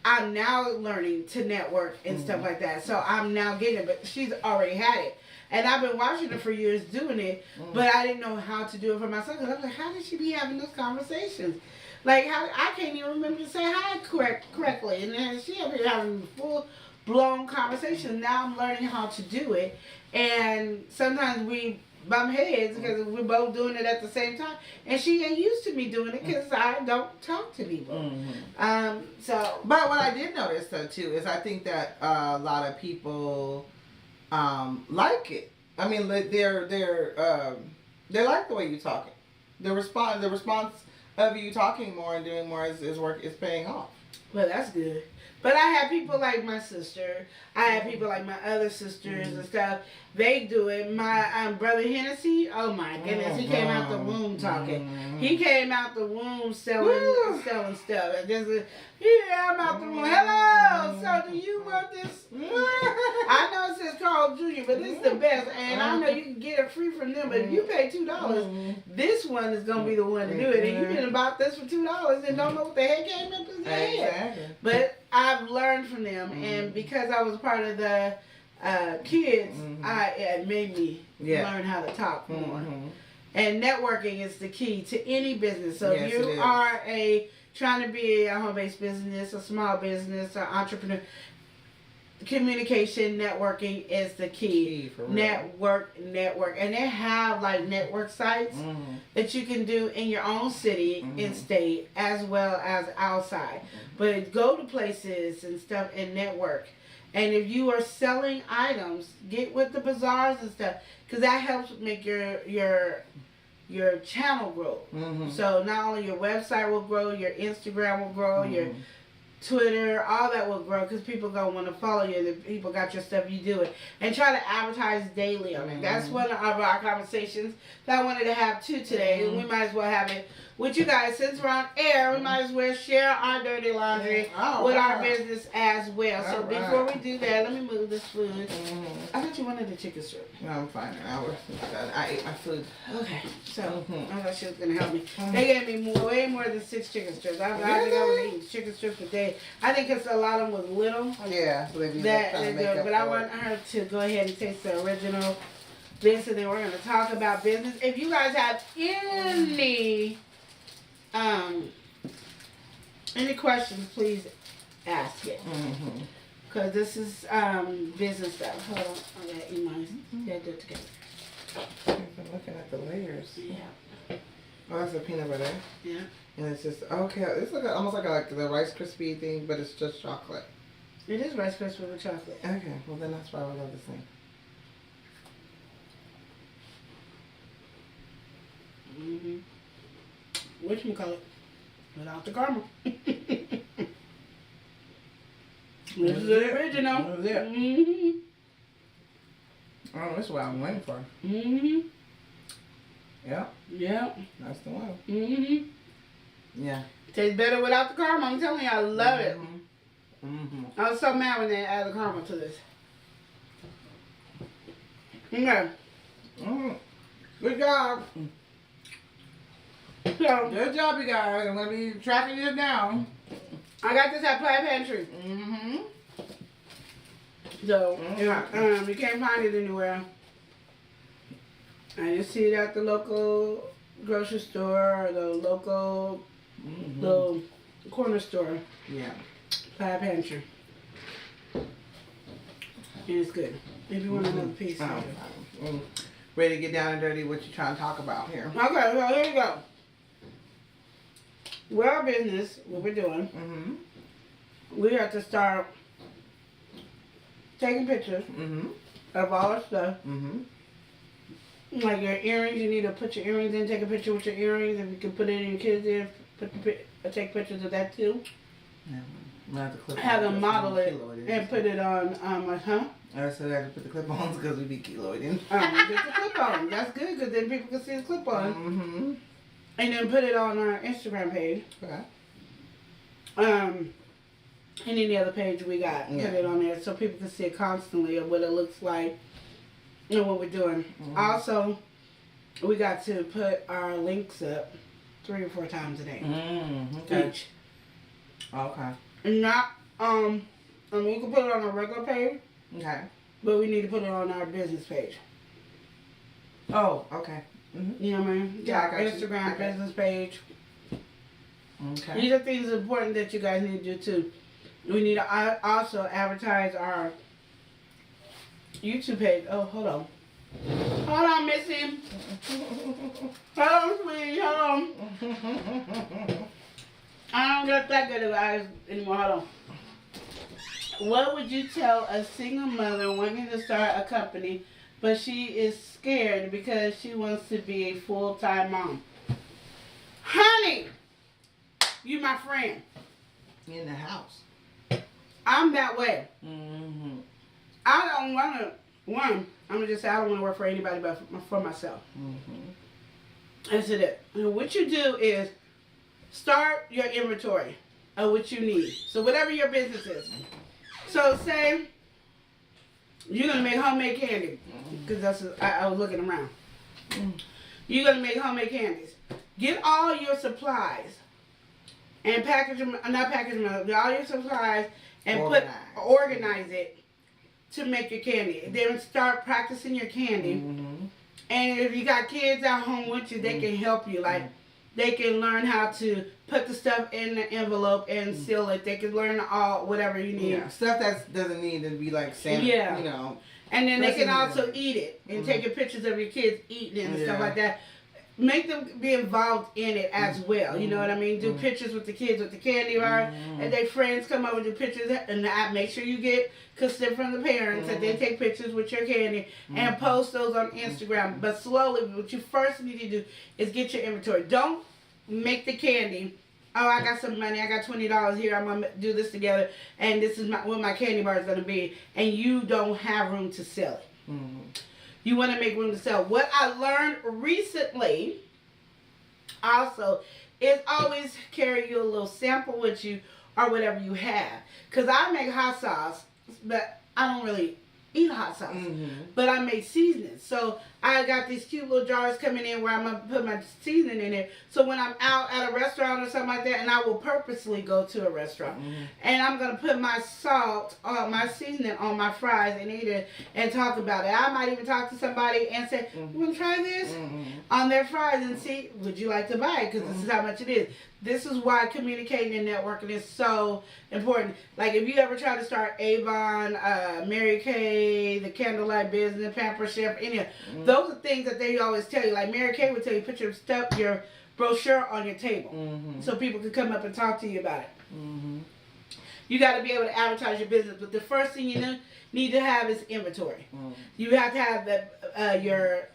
I'm now learning to network and stuff like that. So I'm now getting it, but she's already had it. And I've been watching her for years doing it, but I didn't know how to do it for myself. Because I was like, how did she be having those conversations? Like, how I can't even remember to say hi correctly. And then she up here having full-blown conversation. Now I'm learning how to do it. And sometimes we bump heads because we're both doing it at the same time. And she ain't used to me doing it because I don't talk to people. But what I did notice, though, too, is I think that a lot of people like it. I mean, they like the way you talking. The response of you talking more and doing more is paying off. Well, that's good. But I have people like my sister. I have people like my other sisters and stuff. They do it. My brother Hennessy, oh my goodness, he came out the womb talking. He came out the womb selling stuff. And just, yeah, I'm out the womb. Hello, so do you want this? I know it says Carl Jr., but this is the best. And I know you can get it free from them, but if you pay $2, this one is going to be the one to do it. And you can buy this for $2 and don't know what the heck came up in their head. But I've learned from them, and because I was part of the kids, it made me learn how to talk more. And networking is the key to any business. So if you are trying to be a home-based business, a small business, an entrepreneur, communication, networking is the key. Network. And they have like network sites that you can do in your own city and state as well as outside. But go to places and stuff and network. And if you are selling items, get with the bazaars and stuff because that helps make your channel grow. So not only your website will grow, your Instagram will grow, your Twitter, all that will grow because people gonna want to follow you. The people got your stuff, you do it, and try to advertise daily on it. That's one of our conversations that I wanted to have too today. And we might as well have it with you guys since we're on air. We might as well share our dirty laundry with our business as well. So before we do that, let me move this food. I thought you wanted the chicken strip. No, I'm fine. I ate my food. Okay, so I thought she was gonna help me. They gave me way more than 6 chicken strips. I think I was eating chicken strips a day. I think because a lot of them was little. Yeah, so but I want her to go ahead and taste the original this, and then we're going to talk about business. If you guys have any questions, please ask it. Because this is business stuff. Hold on, I got to eat mine. Yeah, do it together. I'm looking at the layers. Yeah. Oh, that's a peanut butter. Yeah. And it's just, it's like almost like the Rice Krispie thing, but it's just chocolate. It is Rice Krispie with chocolate. Okay, well then that's why I love this thing. Whatchamacallit? Without the caramel. This is the original. This is it. Oh, that's what I'm waiting for. Yeah. Yeah. That's the one. Yeah. Tastes better without the caramel. I'm telling you, I love it. I was so mad when they added caramel to this. Okay. Good job. So, good job, you guys. I'm going to be tracking this down. I got this at Plaid Pantry. So, you can't find it anywhere. I just see it at the local grocery store or the local little corner store. Yeah. Pie pantry. And it's good. If you want another piece. Ready to get down and dirty what you're trying to talk about here. Okay, so here you go. We're our business, what we're doing. We have to start taking pictures of all our stuff. Like your earrings, you need to put your earrings in, take a picture with your earrings. If you can put it in your kids' ear, take pictures of that too. Yeah. Have them model it and put it on, I said I had to put the clip-ons because we be keloiding. Get the clip-on. That's good because then people can see the clip-on. And then put it on our Instagram page. Okay. And any other page we got, put it on there so people can see it constantly of what it looks like and what we're doing. Also, we got to put our links up 3 or 4 times a day. Okay. Each. Okay. Not, I mean, you can put it on a regular page. Okay. But we need to put it on our business page. Oh, okay. You know what I mean? Yeah, I got Instagram business page. Okay. These are things important that you guys need to do too. We need to also advertise our YouTube page. Oh, hold on. Hold on, Missy. Hold on, sweetie. Hold on. I don't get that good of eyes anymore. Hold on. What would you tell a single mother wanting to start a company, but she is scared because she wants to be a full-time mom? Honey, you my friend. In the house. I'm that way. I don't want to, I'm going to just say I don't want to work for anybody but for myself. That's it. And what you do is start your inventory of what you need. So whatever your business is. So say you're going to make homemade candy. Because I was looking around. You're going to make homemade candies. Get all your supplies and package them, not package them, get all your supplies and organize it to make your candy. Then start practicing your candy. And if you got kids at home with you, they can help you. Like, they can learn how to put the stuff in the envelope and seal it. They can learn whatever you need. Yeah, stuff that doesn't need to be like sanitary, you know. And then they can also eat it and take pictures of your kids eating it and stuff like that. Make them be involved in it as well. You know what I mean? Do pictures with the kids with the candy bar. And their friends come over, do pictures. And make sure you get consent from the parents that they take pictures with your candy and post those on Instagram. But slowly, what you first need to do is get your inventory. Don't make the candy. Oh, I got some money. I got $20 here. I'm going to do this together. And this is what my candy bar is going to be. And you don't have room to sell it. You want to make room to sell. What I learned recently also is always carry you a little sample with you or whatever you have. Because I make hot sauce, but I don't really eat hot sauce. But I make seasonings. So I got these cute little jars coming in where I'm going to put my seasoning in it. So when I'm out at a restaurant or something like that, and I will purposely go to a restaurant, and I'm going to put my salt, my seasoning on my fries and eat it and talk about it. I might even talk to somebody and say, you want to try this? On their fries and see, would you like to buy it? Because this is how much it is. This is why communicating and networking is so important. Like if you ever try to start Avon, Mary Kay, the Candlelight Business, Pamper Chef, any of those are things that they always tell you. Like Mary Kay would tell you, put your brochure on your table so people can come up and talk to you about it. You got to be able to advertise your business. But the first thing you need to have is inventory. You have to have your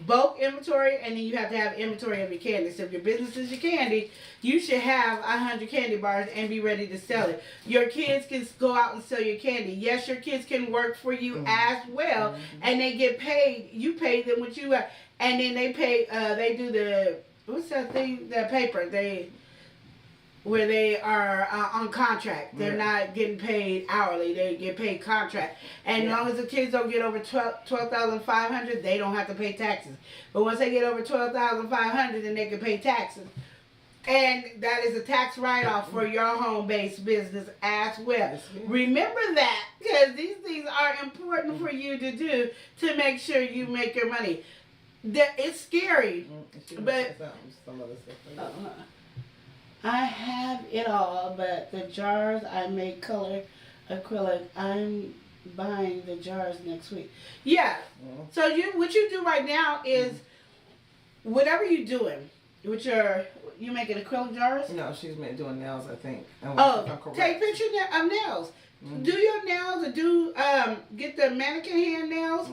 bulk inventory, and then you have to have inventory of your candy. So if your business is your candy, you should have 100 candy bars and be ready to sell it. Your kids can go out and sell your candy. Yes, your kids can work for you as well, and they get paid. You pay them what you have, and then they pay. They do the what's that thing? The paper. Where they are on contract. They're not getting paid hourly. They get paid contract. And as long as the kids don't get over $12,500, they don't have to pay taxes. But once they get over $12,500, then they can pay taxes. And that is a tax write-off for your home-based business as well. Remember that, because these things are important for you to do to make sure you make your money. it's scary. But some other stuff. I have it all, but the jars I make color acrylic. I'm buying the jars next week. Yeah. So what you do right now is whatever you're doing, you making acrylic jars? No, she's doing nails, I think. Take pictures of nails. Do your nails or get the mannequin hand nails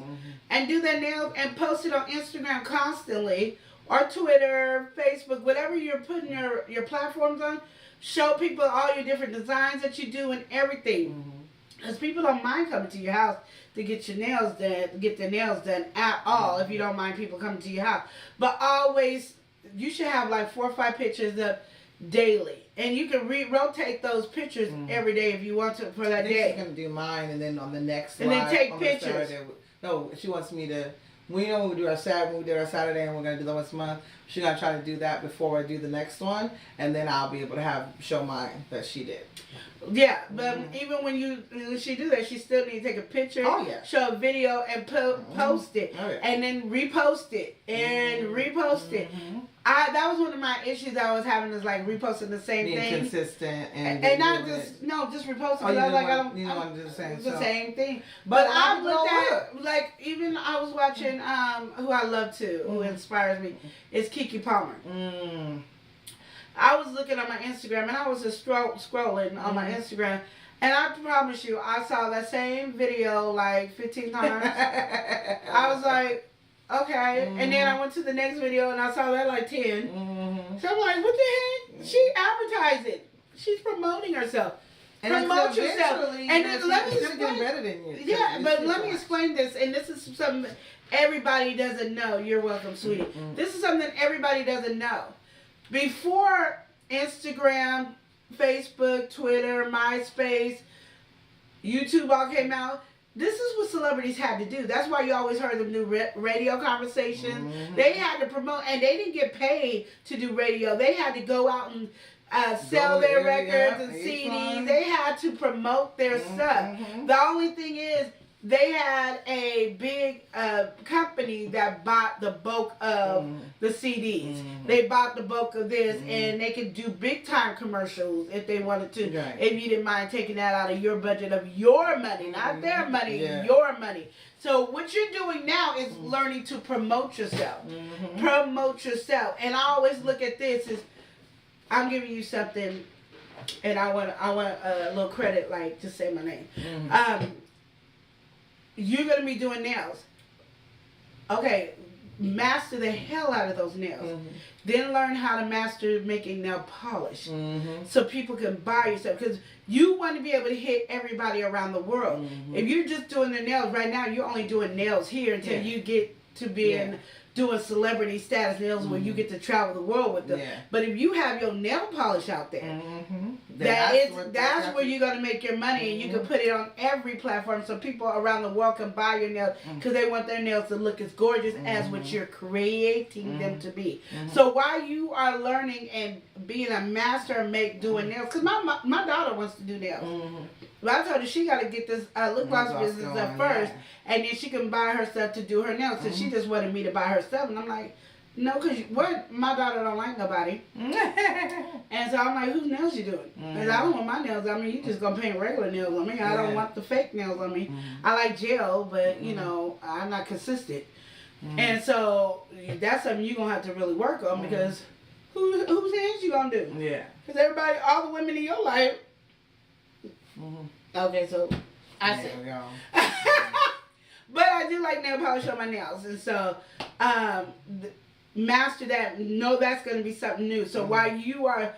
and do their nails and post it on Instagram constantly or Twitter, Facebook, whatever you're putting your platforms on. Show people all your different designs that you do and everything. Because people don't mind coming to your house to get your nails done, get their nails done at all, if you don't mind people coming to your house. But always, you should have like 4 or 5 pictures up daily. And you can rotate those pictures every day if you want to for that day. She's going to do mine, and then on the next and then take pictures. Saturday, no, she wants me to, when we do our Saturday, and we're going to do that once a month, she's going to try to do that before I do the next one, and then I'll be able to show mine that she did. Yeah, but even when she do that, she still need to take a picture, show a video, and post it, and then repost it, and repost it. That was one of my issues I was having, is like reposting the same thing. Being consistent and not just reposting. Oh, you don't want to do the same thing. But I looked at, like, even I was watching who I love to, who inspires me, is Keke Palmer. I was looking on my Instagram, and I was just scrolling on my Instagram, and I promise you, I saw that same video like 15 times. I was like, okay. And then I went to the next video, and I saw that like 10. So I'm like, what the heck? She advertising. She's promoting herself. And promote yourself. And then let me explain. Better than you. Yeah, but let me explain this, and this is something everybody doesn't know. You're welcome, sweetie. This is something everybody doesn't know. Before Instagram, Facebook, Twitter, MySpace, YouTube all came out, this is what celebrities had to do. That's why you always heard them do radio conversations. They had to promote, and they didn't get paid to do radio. They had to go out and sell their records and CDs. They had to promote their stuff. The only thing is, they had a big company that bought the bulk of the CDs. They bought the bulk of this, and they could do big time commercials if they wanted to. If you didn't mind taking that out of your budget of your money, not their money, your money. So what you're doing now is learning to promote yourself. Promote yourself. And I always look at this as, I'm giving you something, and I want a little credit, like, to say my name. You're going to be doing nails. Okay, master the hell out of those nails. Then learn how to master making nail polish. So people can buy your stuff. Because you want to be able to hit everybody around the world. If you're just doing the nails right now, you're only doing nails here until you get to being doing celebrity status nails where you get to travel the world with them. But if you have your nail polish out there, that's where you're going to make your money, and you can put it on every platform so people around the world can buy your nails because they want their nails to look as gorgeous as what you're creating them to be. So while you are learning and being a master of doing nails, because my daughter wants to do nails. But I told her she got to get this lip gloss business up first, and then she can buy her stuff to do her nails. So she just wanted me to buy her stuff, and I'm like, no, because my daughter don't like nobody. And so I'm like, whose nails you doing? Because I don't want my nails on me. You just going to paint regular nails on me. I don't want the fake nails on me. I like gel, but, you know, I'm not consistent. And so that's something you're going to have to really work on because whose hands you going to do? Yeah. Because everybody, all the women in your life. Okay, so I said. But I do like nail polish on my nails. And so master that. Know that's going to be something new. So while you are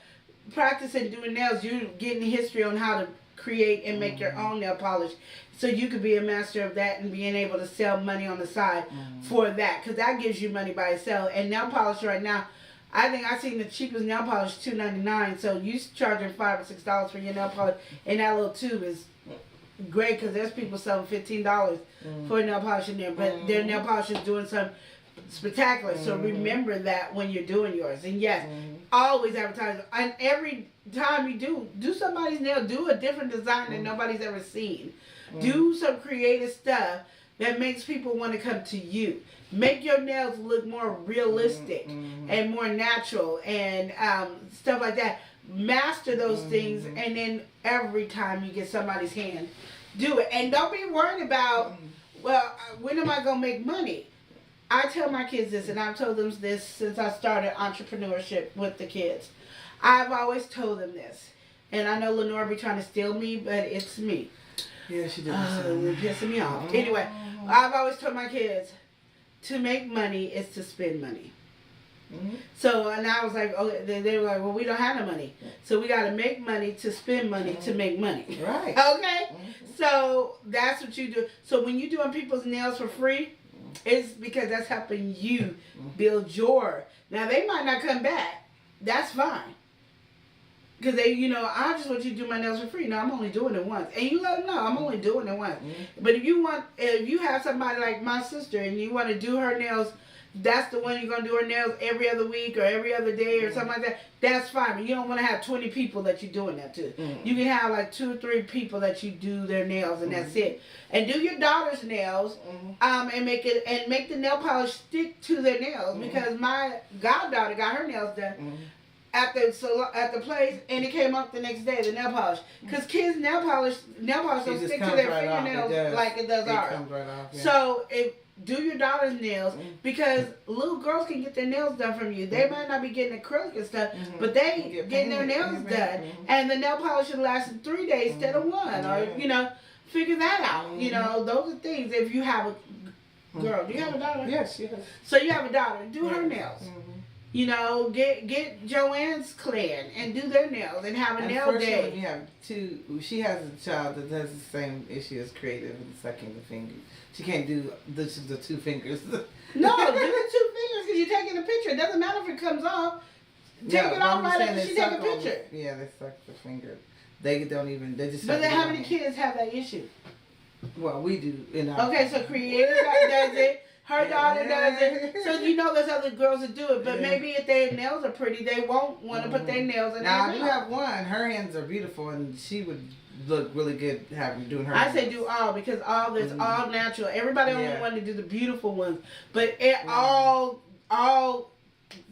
practicing doing nails, you're getting history on how to create and make your own nail polish. So you could be a master of that and being able to sell money on the side for that. Because that gives you money by itself. And nail polish right now, I think I've seen the cheapest nail polish $2.99. So you charging $5 or $6 for your nail polish, and that little tube is great because there's people selling $15 for a nail polish in there, but their nail polish is doing something spectacular. So remember that when you're doing yours. And yes, always advertise. And every time you do somebody's nail, do a different design that nobody's ever seen. Do some creative stuff that makes people want to come to you. Make your nails look more realistic and more natural and stuff like that. Master those things, and then every time you get somebody's hand, do it. And don't be worried about, well, when am I going to make money? I tell my kids this, and I've told them this since I started entrepreneurship with the kids. I've always told them this. And I know Lenore be trying to steal me, but it's me. Yeah, she did. You're pissing me off. Anyway, I've always told my kids, to make money is to spend money. So, and I was like, oh, they were like, well, we don't have no money. So we got to make money to spend money to make money. Right. Okay? So that's what you do. So when you're doing people's nails for free, it's because that's helping you build your. Now, they might not come back. That's fine. Because they, I just want you to do my nails for free. No, I'm only doing it once. And you let them know, I'm only doing it once. But if you have somebody like my sister and you want to do her nails, that's the one you're going to do her nails every other week or every other day or something like that, that's fine. But you don't want to have 20 people that you're doing that to. You can have like 2 or 3 people that you do their nails, and that's it. And do your daughter's nails and make the nail polish stick to their nails, because my goddaughter got her nails done at the place, and it came off the next day, the nail polish. Because kids' nail polish don't stick to their fingernails like it does ours. Comes right off, yeah. So do your daughter's nails, because little girls can get their nails done from you. They might not be getting acrylic and stuff, but they getting their nails done. And the nail polish should last 3 days instead of 1. Or, figure that out. Those are things. If you have a girl, do you have a daughter? Yes. So you have a daughter, do her nails. Get Joanne's clan and do their nails and have a nail day. You have 2. She has a child that has the same issue as Creative and sucking the finger. She can't do the 2 fingers. No, do the 2 fingers because you're taking a picture. It doesn't matter if it comes off. Take it off right after she take a picture. Yeah, they suck the finger. They don't even. They just. But then how many kids have that issue? Well, we do. Okay, so Creative does it. Her daughter does it. So there's other girls that do it. But maybe if their nails are pretty, they won't want to put their nails in. Now, I do have one. Her hands are beautiful, and she would look really good doing her I say do all, because all that's all natural. Everybody only want to do the beautiful ones. But all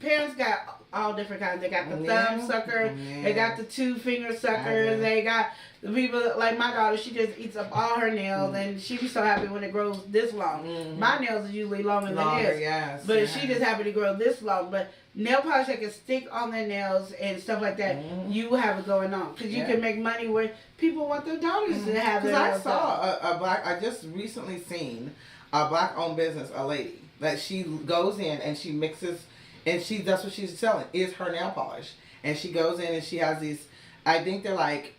parents got all different kinds. They got the thumb sucker. They got the 2 finger suckers. They got the people like my daughter. She just eats up all her nails, and she be so happy when it grows this long. My nails are usually longer than this, but she just happy to grow this long. But nail polish that can stick on their nails and stuff like that, you have it going on, because you can make money where people want their daughters to have their nails. Because I saw I just recently seen a black-owned business, a lady that she goes in and she mixes. And that's what she's selling, is her nail polish. And she goes in and she has these, I think they're like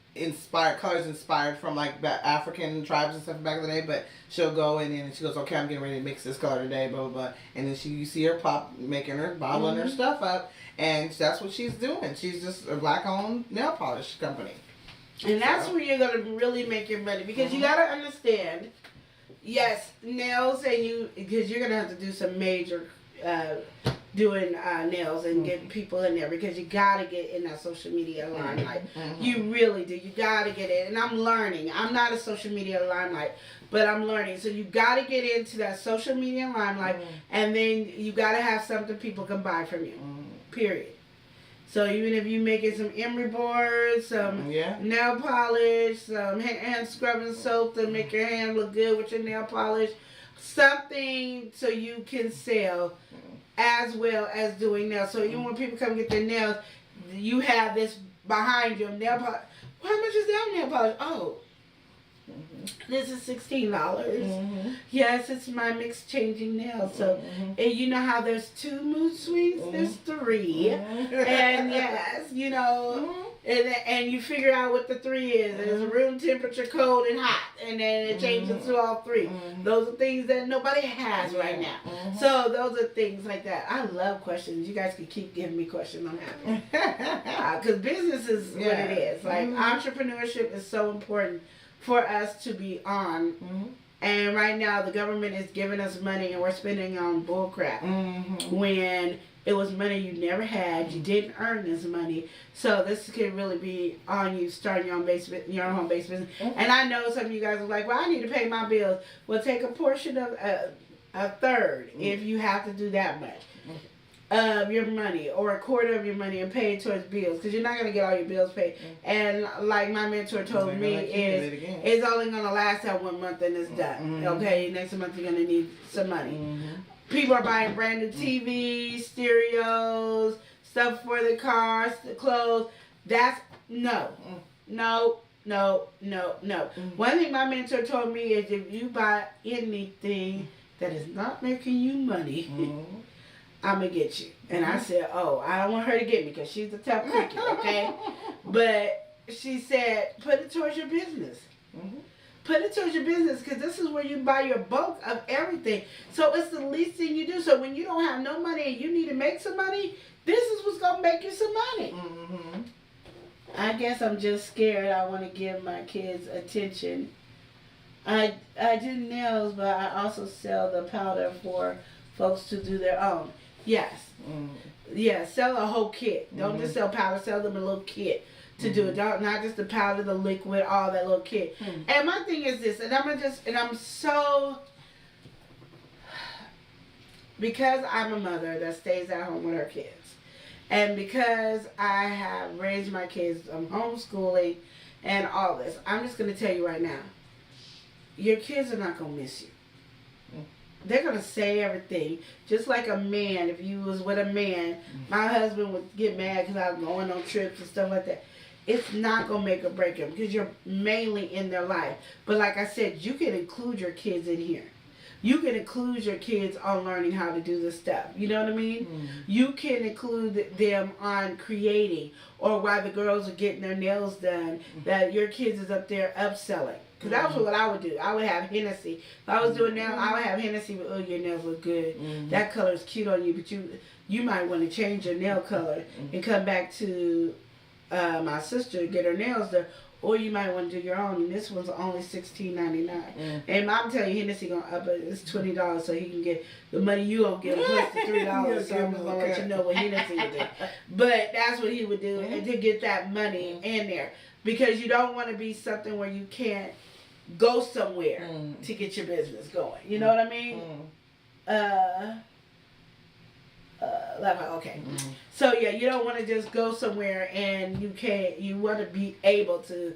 colors inspired from like African tribes and stuff back in the day. But she'll go in and she goes, okay, I'm getting ready to mix this color today, blah, blah, blah. And then you see her bottling her stuff up. And that's what she's doing. She's just a black-owned nail polish company. And that's where you're going to really make your money. Because you got to understand, yes, nails, because you're going to have to do some major doing nails and getting people in there, because you gotta get in that social media limelight. You really do. You gotta get in. And I'm learning. I'm not a social media limelight, but I'm learning. So you gotta get into that social media limelight, and then you gotta have something people can buy from you. Period. So even if you making some emery boards, some nail polish, some hand scrubbing soap to make your hand look good with your nail polish, something so you can sell as well as doing nails. So even when people come get their nails, you have this behind your nail polish. Well, how much is that nail polish? Oh, this is $16. Yes, it's my mixed changing nails. So, and you know how there's 2 mood swings? There's 3. And yes, and you figure out what the 3 is. There's room temperature, cold, and hot. And then it changes to all 3. Those are things that nobody has right now. So those are things like that. I love questions. You guys can keep giving me questions. I'm happy. Because business is what it is. Like entrepreneurship is so important for us to be on. And right now the government is giving us money and we're spending on bull crap. When It was money you never had. You didn't earn this money. So this could really be on you starting your own home-based business. And I know some of you guys are like, well, I need to pay my bills. Well, take a portion of a third if you have to do that much of your money, or a quarter of your money, and pay it towards bills, because you're not going to get all your bills paid. And like my mentor told me, it's only going to last out 1 month and it's done. Okay, next month you're going to need some money. People are buying brand new TVs, stereos, stuff for the cars, the clothes. That's no. One thing my mentor told me is, if you buy anything that is not making you money, I'm going to get you. And I said, oh, I don't want her to get me, because she's a tough cookie, okay? But she said, put it towards your business. Put it towards your business, because this is where you buy your bulk of everything. So it's the least thing you do. So when you don't have no money and you need to make some money, this is what's going to make you some money. I guess I'm just scared. I want to give my kids attention. I do nails, but I also sell the powder for folks to do their own. Yes. Yeah, sell a whole kit. Don't just sell powder. Sell them a little kit to do it. Don't, not just the powder, the liquid, all that little kit. And my thing is this, I'm so, because I'm a mother that stays at home with her kids, and because I have raised my kids, I'm homeschooling and all this, I'm just going to tell you right now, your kids are not going to miss you. They're going to say everything. Just like a man, if you was with a man, my husband would get mad because I was going on trips and stuff like that. It's not going to make or break them, because you're mainly in their life. But like I said, you can include your kids in here. You can include your kids on learning how to do this stuff. You know what I mean? You can include them on creating, or while the girls are getting their nails done, that your kids is up there upselling. Because that was what I would do. I would have Hennessy. If I was doing nails, I would have Hennessy with, oh, your nails look good. That color is cute on you, but you might want to change your nail color and come back to my sister to get her nails done. Or you might want to do your own, and this one's only $16.99. And I'm telling you, Hennessy gonna up it. It's $20, so he can get the money you gonna get plus the $3. So I'm just gonna let you know what Hennessy would do. But that's what he would do, and to get that money in there, because you don't want to be something where you can't go somewhere to get your business going. You know what I mean? Okay. So yeah, you don't want to just go somewhere and you can't. You want to be able to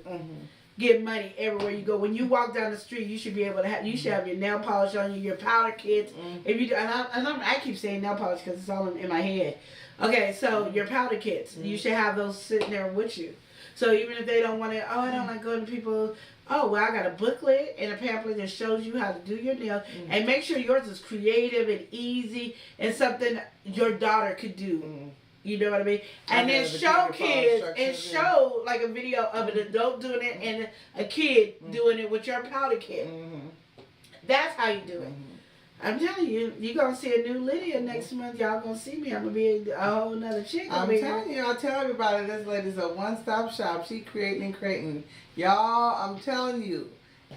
get money everywhere you go. When you walk down the street, you should be able to have. You should have your nail polish on you, your powder kits. If you do, I keep saying nail polish because it's all in my head. Okay, so your powder kits, you should have those sitting there with you. So even if they don't want to, I don't like going to people. Oh, well, I got a booklet and a pamphlet that shows you how to do your nails. And make sure yours is creative and easy and something your daughter could do. You know what I mean? And then show kids and show like a video of an adult doing it and a kid doing it with your powder kit. That's how you do it. I'm telling you, you're going to see a new Lydia next month. Y'all going to see me. I'm going to be a whole nother chick. I'm telling you, I tell everybody this lady's a one-stop shop. She creating. Y'all, I'm telling you,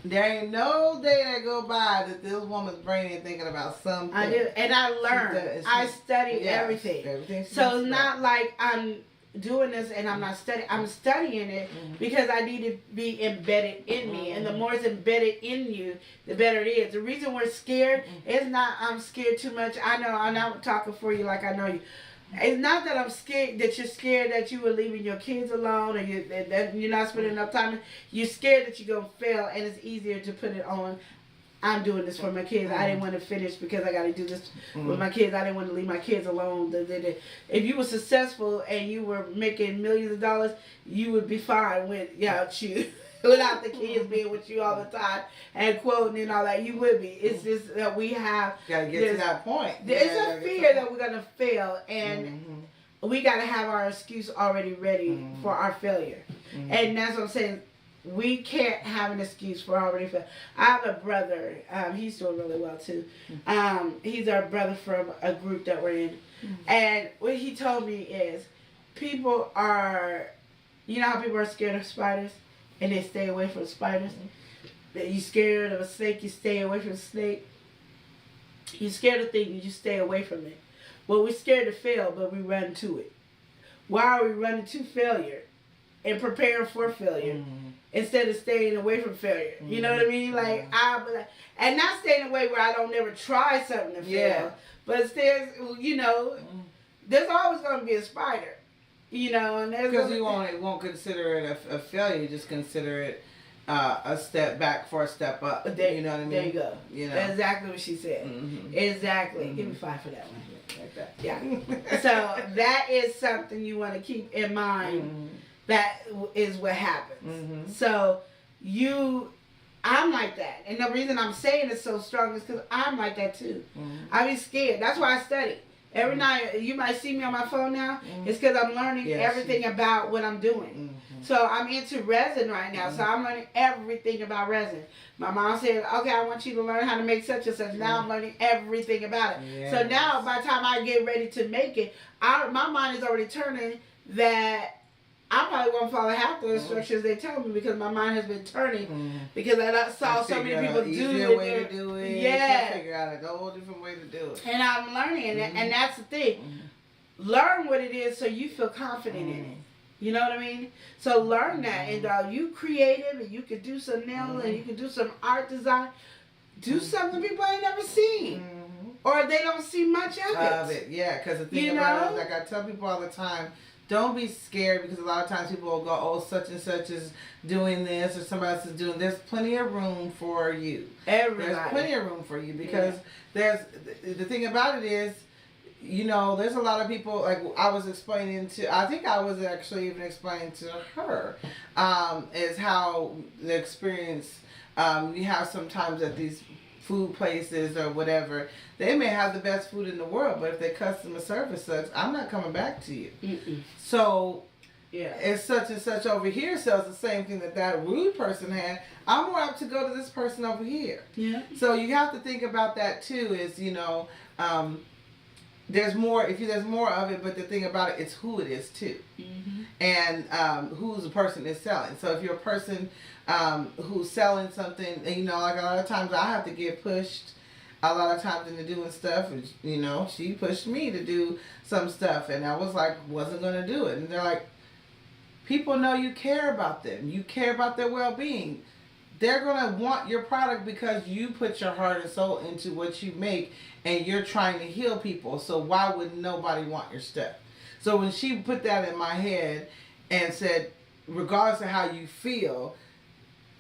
there ain't no day that go by that this woman's brain ain't thinking about something. I do. And I learn. I study everything. So it's not like I'm doing this and I'm not studying. I'm studying it because I need to be embedded in me. And the more it's embedded in you, the better it is. The reason we're scared is not I'm scared too much. I know I'm not talking for you like I know you. It's not that I'm scared that you're scared that you were leaving your kids alone or that you're not spending enough time. You're scared that you're going to fail, and it's easier to put it on. I'm doing this for my kids. I didn't want to finish because I got to do this with my kids. I didn't want to leave my kids alone. If you were successful and you were making millions of dollars, you would be fine without the kids being with you all the time and quoting and all that. You would be. It's just that we have. Got to get to that point. There's a fear that we're going to fail, and we got to have our excuse already ready for our failure. And that's what I'm saying. We can't have an excuse for already failure. I have a brother. He's doing really well too. He's our brother from a group that we're in. And what he told me is people are, you know how people are scared of spiders? And they stay away from spiders. You scared of a snake, you stay away from a snake. You scared of things, you stay away from it. Well, we're scared to fail, but we run to it. Why are we running to failure and preparing for failure instead of staying away from failure? You know what I mean? Like, and not staying away where I don't never try something to fail, but there's, you know, there's always going to be a spider, you know, and there's because you won't consider it a failure. You just consider it a step back for a step up. You know what I mean? There you go. You know? That's exactly what she said. Exactly. Give me 5 for that one. Like that. Yeah. So that is something you want to keep in mind. That is what happens. So I'm like that. And the reason I'm saying it so strong is because I'm like that too. I be scared. That's why I study. Every night, you might see me on my phone now. It's because I'm learning everything about what I'm doing. So I'm into resin right now. So I'm learning everything about resin. My mom said, okay, I want you to learn how to make such and such. Now I'm learning everything about it. Yes. So now by the time I get ready to make it, my mind is already turning that I probably won't follow half the instructions they tell me because my mind has been turning because I saw so many people do it. Way to do it. Yeah. Figure out a whole different way to do it. And I'm learning, and that's the thing. Learn what it is so you feel confident in it. You know what I mean? So learn that, and you creative, and you can do some nails, and you can do some art design. Do something people ain't never seen, or they don't see much of it. Yeah, because the thing about it is, like I tell people all the time, don't be scared because a lot of times people will go, oh, such and such is doing this or somebody else is doing. There's plenty of room for you. There's plenty of room for you because there's the thing about it is, you know, there's a lot of people, like I was explaining to, I think I was actually even explaining to her, is how the experience you have sometimes at these food places or whatever. They may have the best food in the world, but if their customer service sucks, I'm not coming back to you. So, if such and such over here sells the same thing that rude person had, I'm more apt to go to this person over here. So you have to think about that too, is, you know, there's more of it, but the thing about it, it's who it is too. And who's the person is selling. So if you're a person who's selling something, and, you know, like a lot of times I have to get pushed a lot of times into doing stuff, and, you know, she pushed me to do some stuff, and I was like, wasn't going to do it. And they're like, people know you care about them. You care about their well-being. They're going to want your product because you put your heart and soul into what you make, and you're trying to heal people. So why would nobody want your stuff? So when she put that in my head and said, regardless of how you feel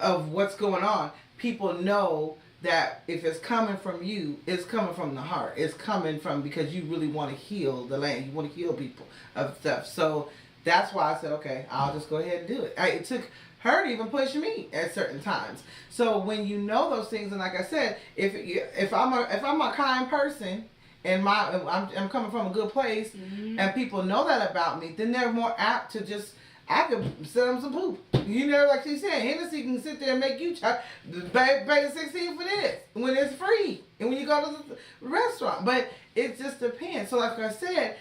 of what's going on, people know that if it's coming from you, it's coming from the heart. It's coming from because you really want to heal the land. You want to heal people of stuff. So that's why I said, okay, I'll just go ahead and do it. It took her to even push me at certain times. So when you know those things, and like I said, if I'm a kind person and I'm coming from a good place, and people know that about me, then they're more apt to just, I could sell them some poop. You know, like she said, Hennessy can sit there and make you pay the 16 for this when it's free and when you go to the restaurant. But it just depends. So like I said,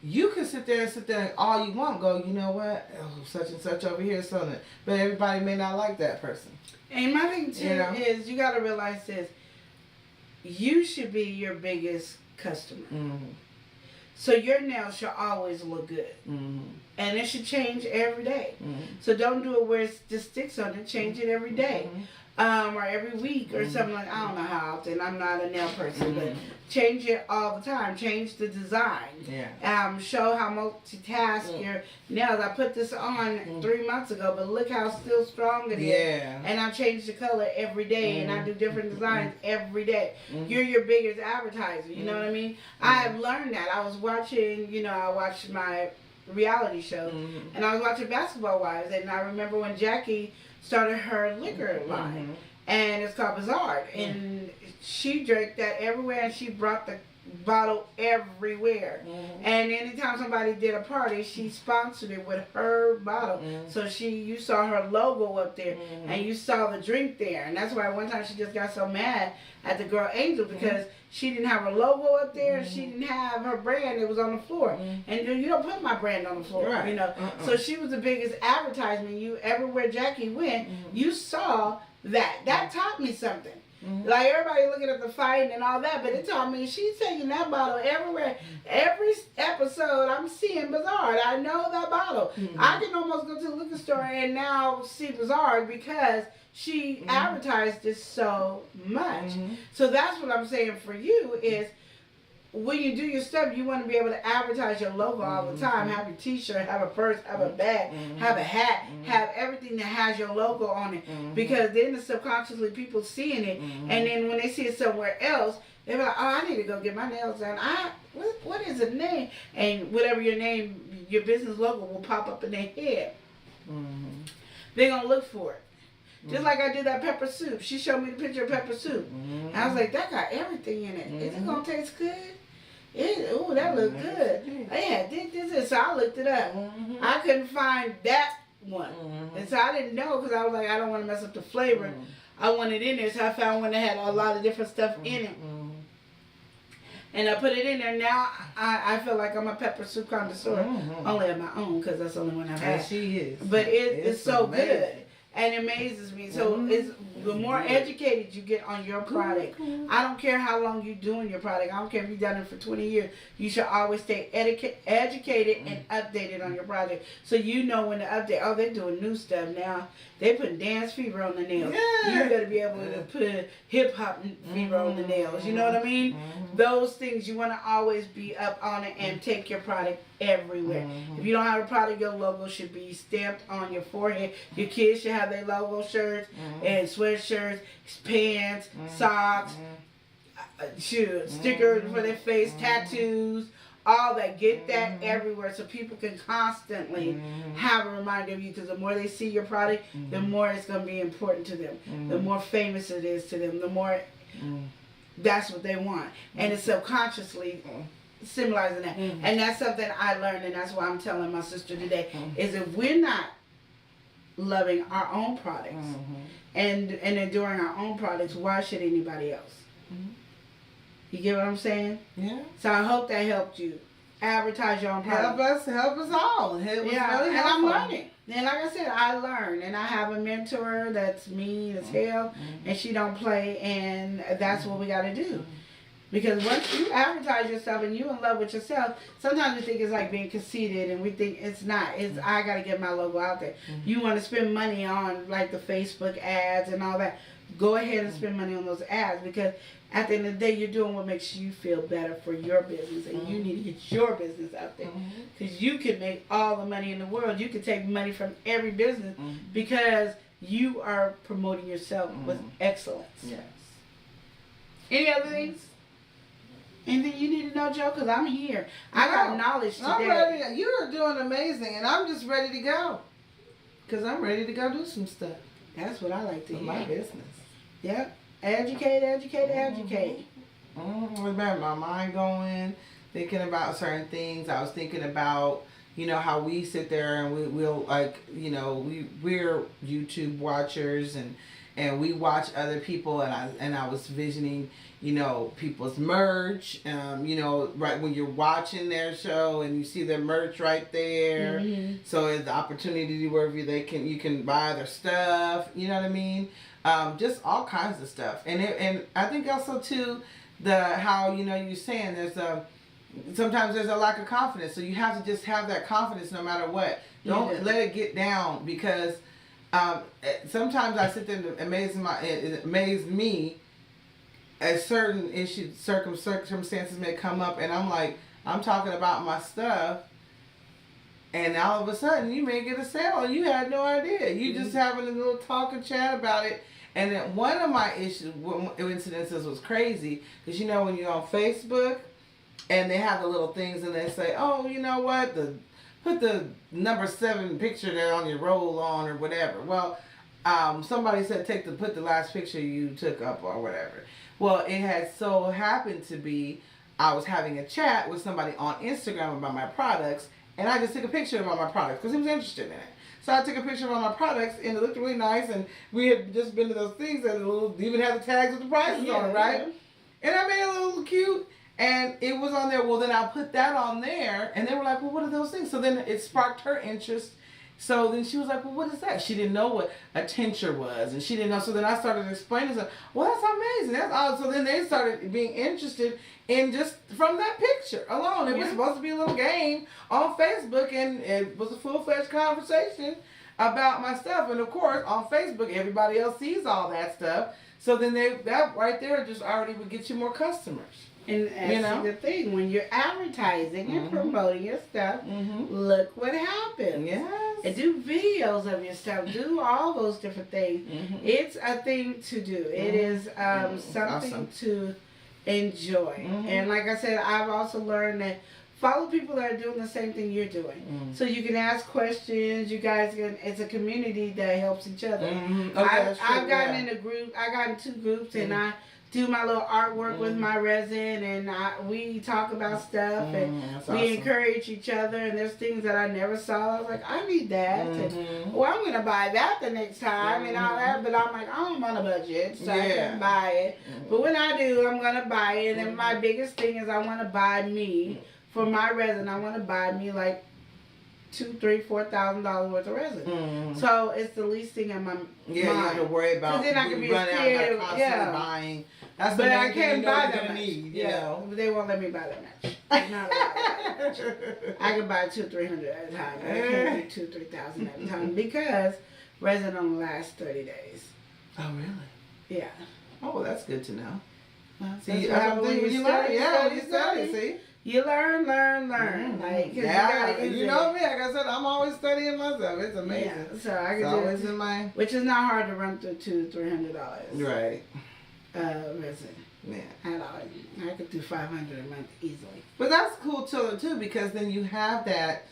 you can sit there and all you want, go, you know what, such and such over here selling it. But everybody may not like that person. And my thing too is you got to realize this. You should be your biggest customer. So your nails should always look good. And it should change every day. So don't do it where it just sticks on it. Change it every day. Or every week or something like, I don't know how often. I'm not a nail person. But change it all the time. Change the design. Show how multitask your nails. I put this on 3 months ago, but look how still strong it is. And I change the color every day, and I do different designs every day. You're your biggest advertiser. You know what I mean? I have learned that. I was watching, you know, I watched my reality show, and I was watching Basketball Wives, and I remember when Jackie started her liquor line, and it's called Bazaar, and she drank that everywhere, and she brought the bottle everywhere. And anytime somebody did a party, she sponsored it with her bottle. So you saw her logo up there, and you saw the drink there. And that's why one time she just got so mad at the girl Angel because she didn't have her logo up there, and she didn't have her brand. It was on the floor. And you don't put my brand on the floor, you know. So she was the biggest advertisement. Everywhere Jackie went, you saw that. That taught me something. Like, everybody looking at the fight and all that, but it told me she's taking that bottle everywhere. Every episode, I'm seeing Bizarre. I know that bottle. I can almost go to the liquor store and now see Bizarre because she advertised it so much. So that's what I'm saying for you is, when you do your stuff, you want to be able to advertise your logo all the time. Have your t-shirt, have a purse, have a bag, have a hat, have everything that has your logo on it. Because then subconsciously people seeing it, and then when they see it somewhere else, they're like, oh, I need to go get my nails done. What is the name? And whatever your name, your business logo will pop up in their head. They're going to look for it. Just like I did that pepper soup. She showed me the picture of pepper soup. I was like, that got everything in it. Is it going to taste good? Ooh, that looked good. Yeah, this. So I looked it up. I couldn't find that one. And so I didn't know because I was like, I don't want to mess up the flavor. I want it in there. So I found one that had a lot of different stuff in it. And I put it in there. Now I feel like I'm a pepper soup connoisseur. Only of my own because that's the only one I've had. And she is. But it's so good. And it amazes me. So it's the more educated you get on your product. I don't care how long you're doing your product. I don't care if you've done it for 20 years. You should always stay educated and updated on your project. So you know when to update. Oh, they're doing new stuff now. They put dance fever on the nails. You better be able to put hip hop fever on the nails. You know what I mean? Those things, you want to always be up on it and take your product everywhere. If you don't have a product, your logo should be stamped on your forehead. Your kids should have their logo shirts and sweatshirts, pants, socks, shoes, stickers for their face, tattoos, all that. Get that everywhere so people can constantly have a reminder of you, because the more they see your product, the more it's going to be important to them. The more famous it is to them, the more that's what they want. And it's subconsciously symbolizing that. And that's something I learned, and that's why I'm telling my sister today, is if we're not loving our own products and enduring our own products, why should anybody else? You get what I'm saying? Yeah. So I hope that helped you. Advertise your own product. Help us all. It was really and I'm learning. And like I said, I learn. And I have a mentor that's mean as hell, and she don't play, and that's what we got to do. Because once you advertise yourself and you in love with yourself, sometimes we think it's like being conceited, and we think it's not. It's I got to get my logo out there. You want to spend money on like the Facebook ads and all that. Go ahead and spend money on those ads, because at the end of the day, you're doing what makes you feel better for your business, and you need to get your business out there, because you can make all the money in the world. You can take money from every business because you are promoting yourself with excellence. Yes. Any other things? Anything you need to know, Joe? Because I'm here. I got knowledge today. I'm ready. You're doing amazing, and I'm just ready to go. Because I'm ready to go do some stuff. That's what I like to hear. My business. Yep. Educate. Remember, my mind going, thinking about certain things. I was thinking about, how we sit there and we'll like, we're YouTube watchers and we watch other people, and I was visioning, people's merch, right when you're watching their show and you see their merch right there. So it's the opportunity where you can buy their stuff, you know what I mean? Just all kinds of stuff. And I think also too, how, you're saying sometimes there's a lack of confidence. So you have to just have that confidence no matter what. Don't let it get down, because sometimes I sit there and it amazes me as certain issues, circumstances may come up, and I'm like, I'm talking about my stuff, and all of a sudden you may get a sale and you had no idea. You just having a little talk and chat about it. And then one of my incidences was crazy, because when you're on Facebook and they have the little things and they say, oh, you know what, put the number 7 picture there on your roll on or whatever. Well, somebody said put the last picture you took up or whatever. Well, it had so happened to be I was having a chat with somebody on Instagram about my products, and I just took a picture about my products because he was interested in it. So I took a picture of all my products, and it looked really nice, and we had just been to those things that even had the tags with the prices on it, right? And I made it a little cute, and it was on there. Well, then I put that on there, and they were like, well, what are those things? So then it sparked her interest So then she was like, well, what is that? She didn't know what a tincture was, and she didn't know. So then I started explaining to her, well, that's amazing. That's all. So then they started being interested in just from that picture alone. It was supposed to be a little game on Facebook, and it was a full-fledged conversation about my stuff. And of course, on Facebook, everybody else sees all that stuff. So then that right there just already would get you more customers. And that's the thing, when you're advertising and promoting your stuff, look what happens. Yes. And do videos of your stuff. Do all those different things. It's a thing to do. It is something to enjoy. And like I said, I've also learned that follow people that are doing the same thing you're doing. So you can ask questions. You guys can, it's a community that helps each other. Okay, I've gotten in a group, I got in 2 groups, and I do my little artwork with my resin, and we talk about stuff, and we encourage each other, and there's things that I never saw. I was like, I need that, and well, I'm going to buy that the next time, and all that, but I'm like, I'm on a budget, so I can buy it. But when I do, I'm going to buy it, and my biggest thing is I want to buy me, for my resin, I want to buy me like $2,000, $3,000, $4,000 worth of resin. So it's the least thing in my mind. You have to worry about. Then I can be scared. Buying. That's but I can't buy that much. You know? They won't let me buy that much. Not that much. I can buy 200-300 at a time. I can't do 2,000-3,000 at a time because resin only lasts 30 days. Oh really? Yeah. Oh, well, that's good to know. See, when you learn, you study. See. You learn. Like, you know me. Like I said, I'm always studying myself. It's amazing. Yeah, so I can do it, which is not hard to run through $200-300. Right. Resin. Yeah. I could do $500 a month easily. But that's cool too, because then you have that.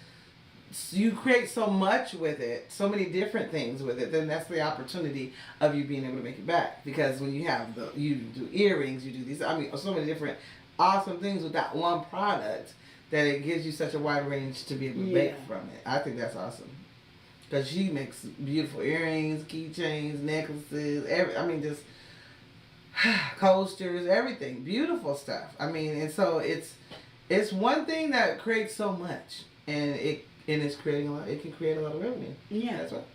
You create so much with it, so many different things with it. Then that's the opportunity of you being able to make it back. Because when you have you do earrings, you do these. I mean, so many different awesome things with that one product that it gives you such a wide range to be able to make from it. I think that's awesome. Because she makes beautiful earrings, keychains, necklaces, just coasters, everything. Beautiful stuff. I mean, and so it's one thing that creates so much, and it's creating a lot. It can create a lot of revenue. Yeah, that's right.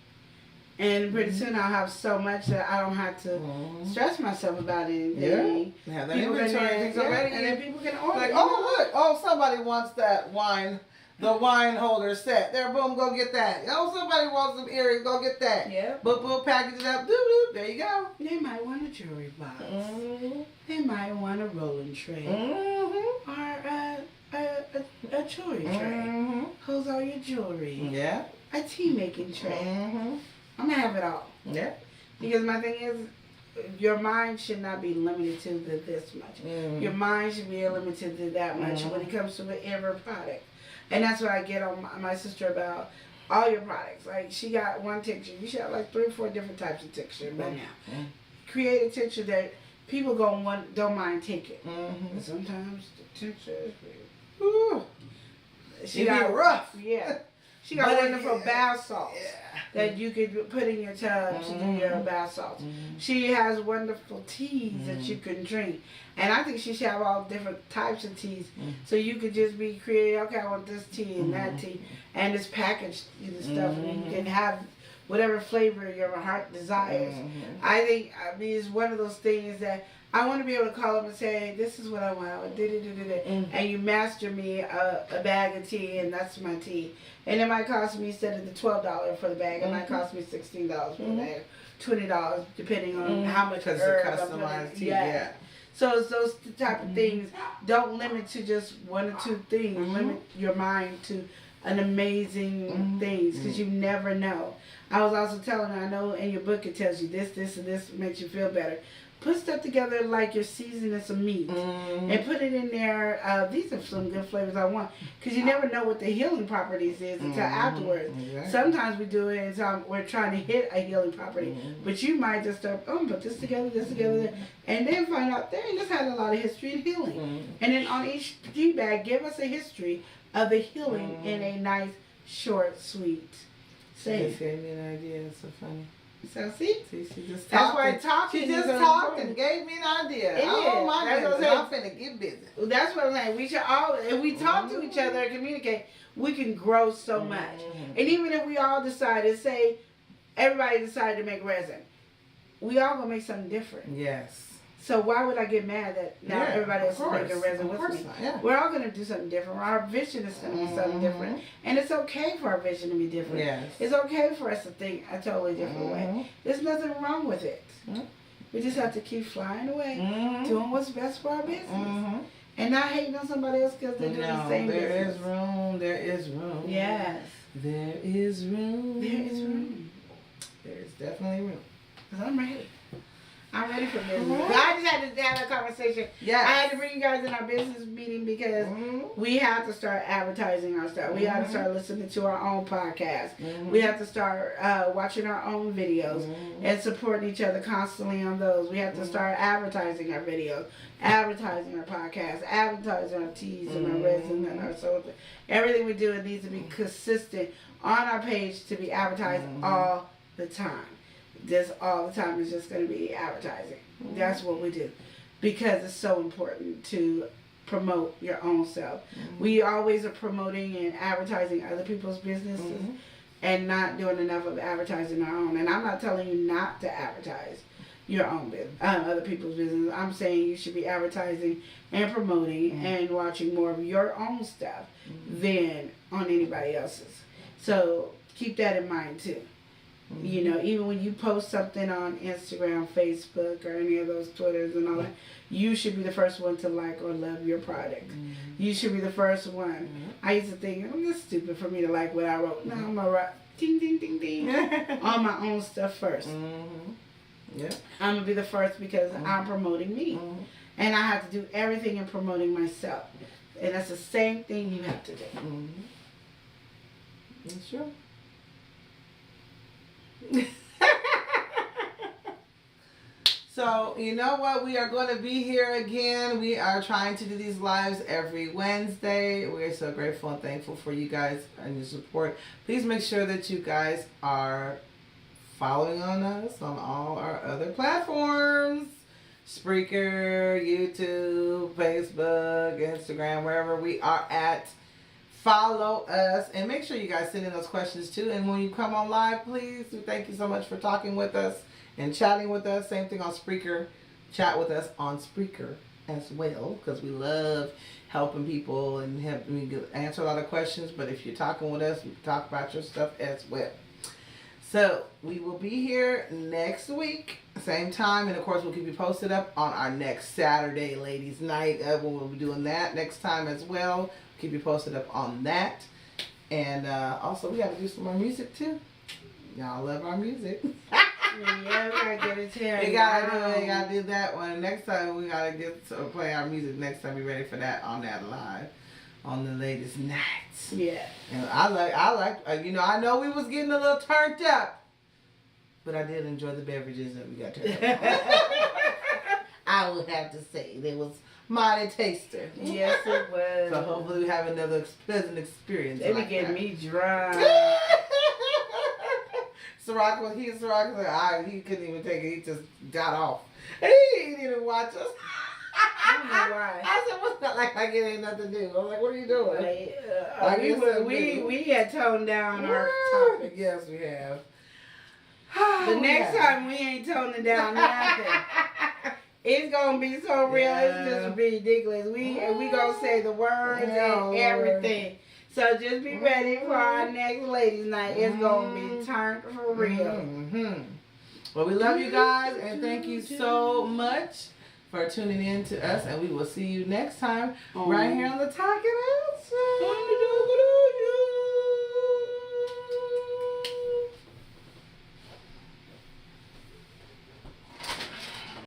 And pretty soon I'll have so much that I don't have to stress myself about anything. Yeah, have that inventory things already, and then people can order. Like, oh look, oh somebody wants that wine. The wine holder set. There, boom, go get that. Oh, somebody wants some earrings, go get that. Yeah. Boop, package it up, doop, doop, there you go. They might want a jewelry box. They might want a rolling tray. Or a jewelry tray. Holds all your jewelry. Yeah. A tea making tray. I'm going to have it all. Yeah. Because my thing is, your mind should not be limited to this much. Your mind should be limited to that much when it comes to every product. And that's what I get on my sister about all your products. Like, she got one tincture. You should have like 3 or 4 different types of tincture by now. Create a tincture that people don't mind taking. But sometimes the tincture is she got rough. Yeah. She got wonderful bath salts that you could put in your tub to do your bath salts. She has wonderful teas that you can drink. And I think she should have all different types of teas. So you could just be creative. Okay, I want this tea and that tea. And it's packaged in stuff. And you can have whatever flavor your heart desires. I mean, it's one of those things that I want to be able to call them and say, this is what I want. And you master me a bag of tea, and that's my tea. And it might cost me, instead of the $12 for the bag, it might cost me $16 for the bag, $20, depending on how much herb I'm putting. Tea, yeah. So it's those type of things. Don't limit to just 1 or 2 things. Limit your mind to an amazing things, because you never know. I was also telling her, I know in your book it tells you this, and this makes you feel better. Put stuff together like you're seasoning some meat and put it in there. These are some good flavors I want, because you never know what the healing properties is until afterwards. Exactly. Sometimes we do it and we're trying to hit a healing property, but you might just start, put this together, and then find out this has a lot of history in healing. And then on each tea bag, give us a history of the healing in a nice, short, sweet saying. Just gave me an idea. It's so funny. So see? She just That's talked. why talking She is just so talked important. and gave me an idea. It Oh is. my That's what goodness, I'm I'm finna get busy. That's what I'm saying. We should all, if we talk to each other and communicate, we can grow so much. And even if we all decided, say, everybody decided to make resin, we all gonna make something different. Yes. So why would I get mad that now everybody else is making resin with me? Yeah. We're all gonna do something different. Our vision is gonna be something different, and it's okay for our vision to be different. Yes. It's okay for us to think a totally different way. There's nothing wrong with it. We just have to keep flying away, doing what's best for our business, and not hating on somebody else because they're doing the same business. There is room. There is room. Yes. There is room. There is room. There is definitely room. Cause I'm ready. I'm ready for business. I just had to have a conversation. Yes. I had to bring you guys in our business meeting because we have to start advertising our stuff. We have to start listening to our own podcast. We have to start watching our own videos and supporting each other constantly on those. We have to start advertising our videos, advertising our podcast, advertising our teas and our resin and our soda. Everything we do, it needs to be consistent on our page to be advertised all the time. Just all the time is just going to be advertising. That's what we do because it's so important to promote your own self. We always are promoting and advertising other people's businesses and not doing enough of advertising our own. And I'm not telling you not to advertise your own business, other people's business. I'm saying you should be advertising and promoting and watching more of your own stuff than on anybody else's. So keep that in mind too. You know, even when you post something on Instagram, Facebook, or any of those Twitters and all that, you should be the first one to like or love your product. You should be the first one. I used to think, it's stupid for me to like what I wrote. No, I'm going to write ding, ding, ding, ding on my own stuff first. Yeah. I'm going to be the first because I'm promoting me. And I have to do everything in promoting myself. And that's the same thing you have to do. That's true. So, you know what? We are going to be here again. We are trying to do these lives every Wednesday. We're so grateful and thankful for you guys and your support. Please make sure that you guys are following on us on all our other platforms. Spreaker, YouTube, Facebook, Instagram, wherever we are at. Follow us and make sure you guys send in those questions too. And when you come on live, please, we thank you so much for talking with us and chatting with us. Same thing on Spreaker. Chat with us on Spreaker as well because we love helping people and helping answer a lot of questions. But if you're talking with us, we can talk about your stuff as well. So we will be here next week, same time. And of course, we'll keep you posted up on our next Saturday Ladies Night. We'll be doing that next time as well. Keep you posted up on that. And also, we got to do some more music too. Y'all love our music. Yeah, we gotta get it here. We gotta do that one. Next time, we gotta get to play our music. Next time, be ready for that on that live on the latest nights. Yeah. And I like. You know, I know we was getting a little turned up, but I did enjoy the beverages that we got turned up. I would have to say they was mighty tasty. Yes, it was. So hopefully we have another pleasant experience. They be like getting that. me drunk. Ciroc, he couldn't even take it. He just got off. He didn't even watch us. I don't know why. I said, what's that like it ain't nothing to do? I was like, what are you doing? We had toned down our topic. Yes, we have. The next time we ain't toning down nothing. It's gonna be so real. It's just ridiculous. We gonna say the words and everything. So just be ready for our next ladies' night. It's gonna be turned for real. Well, we love you guys and thank you so much for tuning in to us. And we will see you next time right here on the Talkitoutshow.